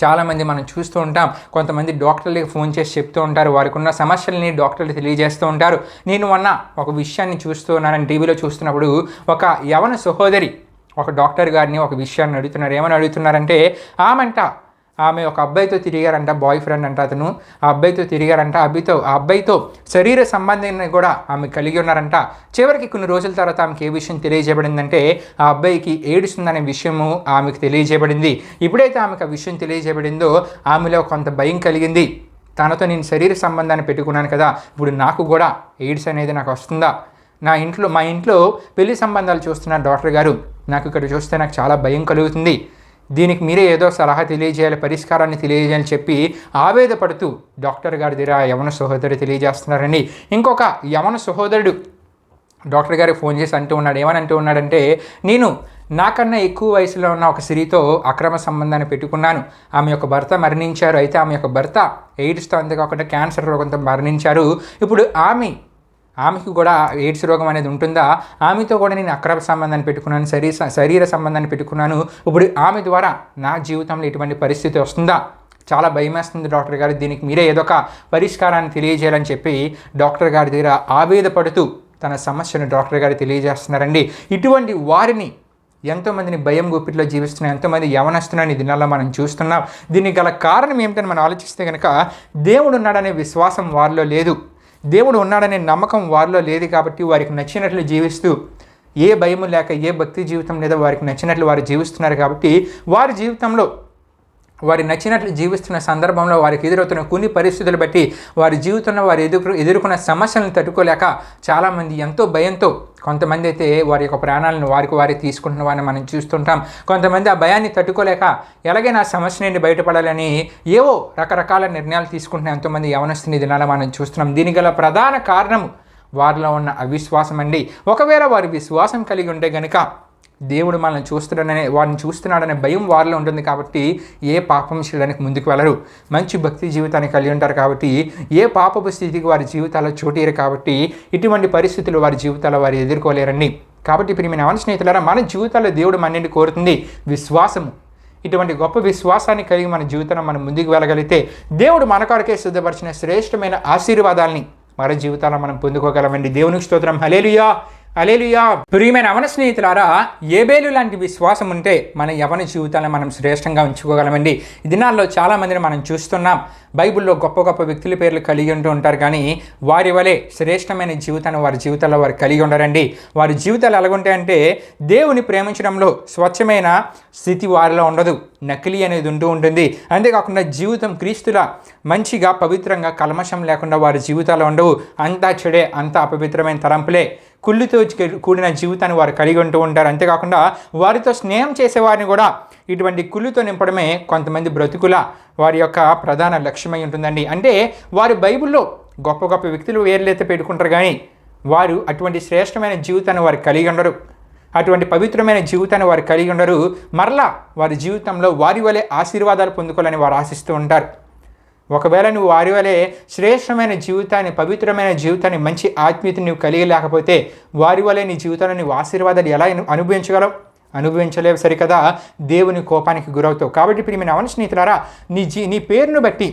చాలామంది మనం చూస్తూ ఉంటాం. కొంతమంది డాక్టర్లకి ఫోన్ చేసి చెప్తూ ఉంటారు, వారికి ఉన్న సమస్యలని డాక్టర్లు తెలియజేస్తూ ఉంటారు. నేను ఒక విషయాన్ని చూస్తూ ఉన్నానని టీవీలో చూస్తున్నప్పుడు ఒక యవన సహోదరి ఒక డాక్టర్ గారిని ఒక విషయాన్ని అడుగుతున్నారు. ఏమని అడుగుతున్నారంటే ఆమె ఒక అబ్బాయితో తిరిగారంట, బాయ్ ఫ్రెండ్ అంట అతను. ఆ అబ్బాయితో తిరిగారంట, ఆ అబ్బాయితో శరీర సంబంధాన్ని కూడా ఆమె కలిగి ఉన్నారంట. చివరికి కొన్ని రోజుల తర్వాత ఆమెకి ఏ విషయం తెలియజేయబడిందంటే ఆ అబ్బాయికి ఎయిడ్స్ ఉందనే విషయము ఆమెకు తెలియజేయబడింది. ఎప్పుడైతే ఆమెకు ఆ విషయం తెలియజేయబడిందో ఆమెలో కొంత భయం కలిగింది. తనతో నేను శరీర సంబంధాన్ని పెట్టుకున్నాను కదా, ఇప్పుడు నాకు కూడా ఎయిడ్స్ అనేది నాకు వస్తుందా? మా ఇంట్లో పెళ్లి సంబంధాలు చూస్తున్న డాక్టర్ గారు, నాకు ఇక్కడ చూస్తే నాకు చాలా భయం కలుగుతుంది. దీనికి మీరే ఏదో సలహా తెలియజేయాలి, పరిష్కారాన్ని తెలియజేయాలని చెప్పి ఆవేదపడుతూ డాక్టర్ గారి దగ్గర యవన సహోదరుడు తెలియజేస్తున్నారని. ఇంకొక యవన సహోదరుడు డాక్టర్ గారికి ఫోన్ చేసి ఏమని అంటూ ఉన్నాడంటే, నేను నాకన్నా ఎక్కువ వయసులో ఉన్న ఒక స్త్రీతో అక్రమ సంబంధాన్ని పెట్టుకున్నాను. ఆమె యొక్క భర్త మరణించారు. అయితే ఆమె యొక్క భర్త ఎయిడ్స్తో అంతేకాకుండా క్యాన్సర్ రోగంతో మరణించారు. ఇప్పుడు ఆమెకు కూడా ఎయిడ్స్ రోగం అనేది ఉంటుందా? ఆమెతో కూడా నేను అక్రమ సంబంధాన్ని పెట్టుకున్నాను, శరీర సంబంధాన్ని పెట్టుకున్నాను. ఇప్పుడు ఆమె ద్వారా నా జీవితంలో ఎటువంటి పరిస్థితి వస్తుందా? చాలా భయమేస్తుంది డాక్టర్ గారు, దీనికి మీరే ఏదో ఒక పరిష్కారాన్ని తెలియజేయాలని చెప్పి డాక్టర్ గారి దగ్గర ఆవేదపడుతూ తన సమస్యను డాక్టర్ గారు తెలియజేస్తున్నారండి. ఇటువంటి వారిని ఎంతోమందిని భయం గుప్పిట్లో జీవిస్తున్న ఎంతోమంది యవనస్తులని దినాల్లో మనం చూస్తున్నాం. దీనికి గల కారణం ఏమిటని మనం ఆలోచిస్తే కనుక దేవుడు ఉన్నాడనే విశ్వాసం వారిలో లేదు, దేవుడు ఉన్నాడనే నమ్మకం వారిలో లేదు. కాబట్టి వారికి నచ్చినట్లు జీవిస్తూ ఏ భయము లేక ఏ భక్తి జీవితం లేదా వారికి నచ్చినట్లు వారు జీవిస్తున్నారు. కాబట్టి వారి జీవితంలో వారి నచ్చినట్లు జీవిస్తున్న సందర్భంలో వారికి ఎదురవుతున్న కొన్ని పరిస్థితులు బట్టి వారి జీవితంలో వారు ఎదుర్కొన్న సమస్యలను తట్టుకోలేక చాలామంది ఎంతో భయంతో, కొంతమంది అయితే వారి యొక్క ప్రాణాలను వారి తీసుకుంటున్న వారిని మనం చూస్తుంటాం. కొంతమంది ఆ భయాన్ని తట్టుకోలేక ఎలాగైనా సమస్య నుండి బయటపడాలని ఏవో రకరకాల నిర్ణయాలు తీసుకుంటున్న ఎంతోమంది యవనస్తుని దినాల మనం చూస్తున్నాం. దీనికి గల ప్రధాన కారణం వారిలో ఉన్న అవిశ్వాసం అండి. ఒకవేళ వారి విశ్వాసం కలిగి ఉంటే కనుక దేవుడు వారిని చూస్తున్నాడనే భయం వారిలో ఉంటుంది. కాబట్టి ఏ పాపం చేయడానికి ముందుకు వెళ్ళరు. మంచి భక్తి జీవితాన్ని కలిగి ఉంటారు. కాబట్టి ఏ పాపపు స్థితికి వారి జీవితాల్లో చోటీరు. కాబట్టి ఇటువంటి పరిస్థితులు వారి జీవితాల్లో వారు ఎదుర్కోలేరండి. కాబట్టి ప్రియమైన స్నేహితులారా, మన జీవితాల్లో దేవుడు మన్నింటి కోరుతుంది విశ్వాసము. ఇటువంటి గొప్ప విశ్వాసాన్ని కలిగి మన జీవితంలో మనం ముందుకు వెళ్ళగలిగితే దేవుడు మన కొరకే సిద్ధపరిచిన శ్రేష్టమైన ఆశీర్వాదాలని మన జీవితాల్లో మనం పొందుకోగలమండి. దేవునికి స్తోత్రం. హల్లెలూయా, హల్లెలూయా. ప్రియమైన యవన స్నేహితులారా, ఏబేలు లాంటి విశ్వాసం ఉంటే మన యవన జీవితాలను మనం శ్రేష్టంగా ఉంచుకోగలమండి. ఈ దినాల్లో చాలామందిని మనం చూస్తున్నాం. బైబిల్లో గొప్ప గొప్ప వ్యక్తుల పేర్లు కలిగి ఉంటూ ఉంటారు, కానీ వారి వలె శ్రేష్టమైన జీవితాన్ని వారి జీవితాల్లో వారు కలిగి ఉండరండి. వారి జీవితాలు ఎలాగుంటాయంటే దేవుని ప్రేమించడంలో స్వచ్ఛమైన స్థితి వారిలో ఉండదు, నకిలీ అనేది ఉంటూ ఉంటుంది. అంతేకాకుండా జీవితం క్రీస్తులా మంచిగా పవిత్రంగా కల్మషం లేకుండా వారి జీవితాలు ఉండవు. అంతా చెడే, అంతా అపవిత్రమైన తలంపులే, కుళ్ళుతో కూడిన జీవితాన్ని వారు కలిగి ఉంటూ ఉంటారు. అంతేకాకుండా వారితో స్నేహం చేసేవారిని కూడా ఇటువంటి కుళ్ళుతో నింపడమే కొంతమంది బ్రతుకుల వారి యొక్క ప్రధాన లక్ష్యమై ఉంటుందండి. అంటే వారు బైబిల్లో గొప్ప గొప్ప వ్యక్తులు వేర్లైతే పెట్టుకుంటారు, కానీ వారు అటువంటి శ్రేష్టమైన జీవితాన్ని వారు కలిగి ఉండరు, అటువంటి పవిత్రమైన జీవితాన్ని వారు కలిగి ఉండరు. మరలా వారి జీవితంలో వారి వలె ఆశీర్వాదాలు పొందుకోవాలని వారు ఆశిస్తూ ఉంటారు. ఒకవేళ నువ్వు వారి వలె శ్రేష్టమైన జీవితాన్ని, పవిత్రమైన జీవితాన్ని, మంచి ఆత్మీయతను నువ్వు కలిగి లేకపోతే వారి వలె నీ జీవితంలో నువ్వు ఆశీర్వాదాలు ఎలా అనుభవించగలవు? అనుభవించలేవు, సరికదా దేవుని కోపానికి గురవుతావు. కాబట్టి ప్రియమైన యవన స్నేహితులారా, నీ పేరును బట్టి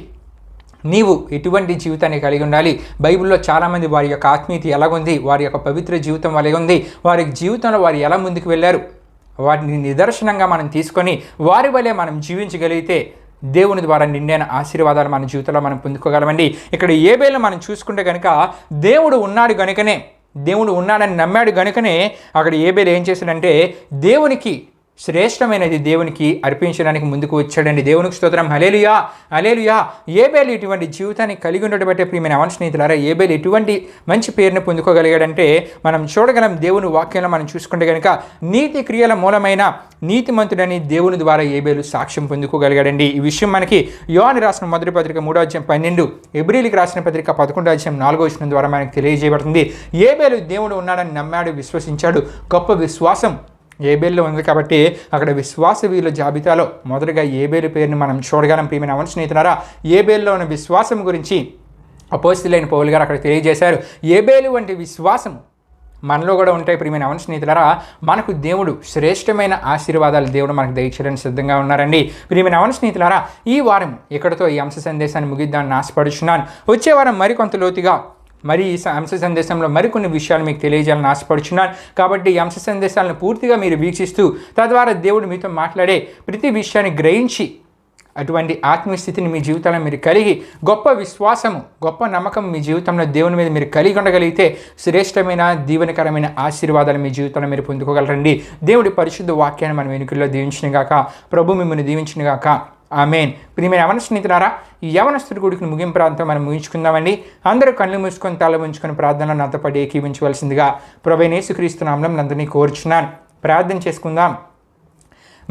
నీవు ఎటువంటి జీవితాన్ని కలిగి ఉండాలి. బైబిల్లో చాలామంది వారి యొక్క ఆత్మీయత ఎలాగుంది, వారి యొక్క పవిత్ర జీవితం ఎలాగుంది, వారి జీవితంలో వారు ఎలా ముందుకు వెళ్ళారు, వాటిని నిదర్శనంగా మనం తీసుకొని వారి వలె మనం జీవించగలిగితే దేవుని ద్వారా నిండైన ఆశీర్వాదాలు మన జీవితంలో మనం పొందుకోగలమండి. ఇక్కడ ఏబేలు మనం చూసుకుంటే కనుక దేవుడు ఉన్నాడని నమ్మాడు గనుకనే అక్కడ ఏబేలు ఏం చేశాడంటే దేవునికి శ్రేష్టమైనది దేవునికి అర్పించడానికి ముందుకు వచ్చాడండి. దేవునికి స్తోత్రం. హల్లెలూయా, హల్లెలూయా. ఏబేలు ఇటువంటి జీవితాన్ని కలిగి ఉండటం బట్టే ప్రియమైన యవన స్నేహితులారా, ఏబేలు ఎటువంటి మంచి పేరును పొందుకోగలిగాడంటే మనం చూడగలం. దేవుని వాక్యంలో మనం చూసుకుంటే కనుక నీతి క్రియల మూలమైన నీతిమంతుడని దేవుని ద్వారా ఏబేలు సాక్ష్యం పొందుకోగలిగాడండి. ఈ విషయం మనకి యోహాను రాసిన మొదటి పత్రిక 3:12, హెబ్రీయులకు రాసిన పత్రిక 11:4 ద్వారా మనకి తెలియజేయబడుతుంది. ఏబేలు దేవుడు ఉన్నాడని నమ్మాడు, విశ్వసించాడు. గొప్ప విశ్వాసం ఏబేల్లో ఉంది కాబట్టి అక్కడ విశ్వాస వీరుల జాబితాలో మొదటగా ఏబేలు పేరుని మనం చూడగలం. ప్రియమైన అవన స్నేహితులారా, ఏబేల్లో ఉన్న విశ్వాసం గురించి అపోస్తలుడైన పౌలు గారు అక్కడ తెలియజేశారు. ఏబేలు వంటి విశ్వాసం మనలో కూడా ఉంటాయి. ప్రియమైన అవన స్నేహితులారా, మనకు దేవుడు శ్రేష్టమైన ఆశీర్వాదాలు దేవుడు మనకు దయచేయడానికి సిద్ధంగా ఉన్నారండి. ప్రియమైన అవన స్నేహితులారా, ఈ వారం ఇక్కడతో ఈ అంశ సందేశాన్ని ముగిద్దామని ఆశపడుచున్నాను. వచ్చే వారం మరికొంత లోతుగా మరి ఈ అంశ సందేశంలో మరికొన్ని విషయాలు మీకు తెలియజేయాలని ఆశపడుచున్నాను. కాబట్టి ఈ అంశ సందేశాలను పూర్తిగా మీరు వీక్షిస్తూ తద్వారా దేవుడు మీతో మాట్లాడే ప్రతి విషయాన్ని గ్రహించి అటువంటి ఆత్మీయ స్థితిని మీ జీవితంలో మీరు కలిగి గొప్ప విశ్వాసము, గొప్ప నమ్మకం మీ జీవితంలో దేవుని మీద మీరు కలిగి ఉండగలిగితే శ్రేష్టమైన దీవెనకరమైన ఆశీర్వాదాలు మీ జీవితంలో మీరు పొందుకోగలరండి. దేవుడి పరిశుద్ధ వాక్యాన్ని మన వెనుకల్లో దీవించిన గాక. ప్రభు మిమ్మల్ని దీవించిన గాక. ఆమేన్. ప్రియమైన యవన స్నేహితులారా, ఈ యవనస్తుడి గుడికి ముగింపు ప్రాంతం మనం ముగించుకుందామండి. అందరూ కళ్ళు మూసుకొని తల ఉంచుకొని ప్రార్థనలో నాతో పాటు ఏకీవించవలసిందిగా ప్రభువైన యేసుక్రీస్తు నామములో అందరినీ కోరుచున్నాను. ప్రార్థన చేసుకుందాం.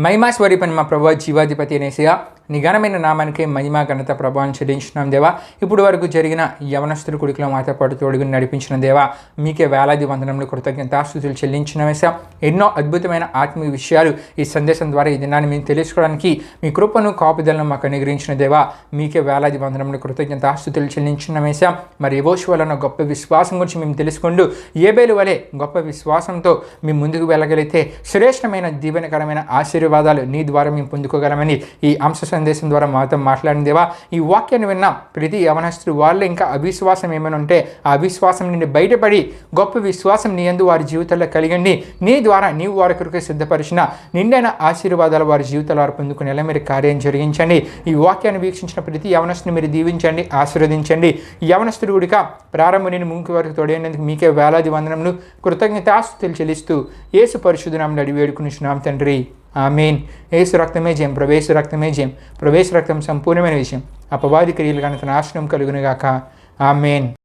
మహిమా స్వరూపని మా ప్రభువా జీవాధిపతి అనేసిగా నీ ఘనమైన నామానికి మహిమా ఘనత ప్రభావం చెల్లించున్నాం దేవా. ఇప్పుడు వరకు జరిగిన యవనస్తుడి కొడుకులో మాతో పాటు తోడుగుని నడిపించిన దేవా, మీకే వేలాది వందనములు కృతజ్ఞతాస్తుతులు చెల్లించినవేసా. ఎన్నో అద్భుతమైన ఆత్మీయ విషయాలు ఈ సందేశం ద్వారా ఈ దినాన్ని మేము తెలుసుకోవడానికి మీ కృపను కాపుదలను మాకు అనుగ్రహించిన దేవా, మీకే వేలాది వందనములు కృతజ్ఞతాస్తుతులు చెల్లించినవేసా. మరి యెహోషువ వలన గొప్ప విశ్వాసం గురించి మేము తెలుసుకుంటూ ఏబేలు వలె గొప్ప విశ్వాసంతో మేము ముందుకు వెళ్ళగలిగితే శ్రేష్టమైన దీవెనకరమైన ఆశీర్వాదాలు నీ ద్వారా మేము పొందుకోగలమని ఈ అంశ సందేశం ద్వారా మాతో మాట్లాడిన దేవా, ఈ వాక్యాన్ని విన్న ప్రతి యవనస్తుడు వాళ్ళు ఇంకా అవిశ్వాసం ఏమైనా ఉంటే ఆ అవిశ్వాసం నుండి బయటపడి గొప్ప విశ్వాసం నీ యందు వారి జీవితాల్లో కలిగండి. నీ ద్వారా నీవు వారి కొరకు సిద్ధపరిచిన నిండైన ఆశీర్వాదాలు వారి జీవితాలు వారు పొందుకునేలా మీరు కార్యం జరిగించండి. ఈ వాక్యాన్ని వీక్షించిన ప్రతి యవనస్తుని మీరు దీవించండి, ఆశీర్వదించండి. ఈ యవనస్తుడు గుడిక ప్రారంభం నుండి ముందు వరకు తోడైనందుకు మీకే వేలాది వందనములు కృతజ్ఞతాస్తుతులు చెల్లిస్తూ యేసు పరిశుద్ధ నామములో అడిగి వేడుకునిచున్నాం తండ్రి. ఆమేన్. యేసు రక్తమే జయం, ప్రవేశ రక్తమే జయం, ప్రవేశ రక్తం సంపూర్ణమైన విషయం. అపవాది క్రియలు కనుక నాశనం కలుగునుగాక. ఆమేన్.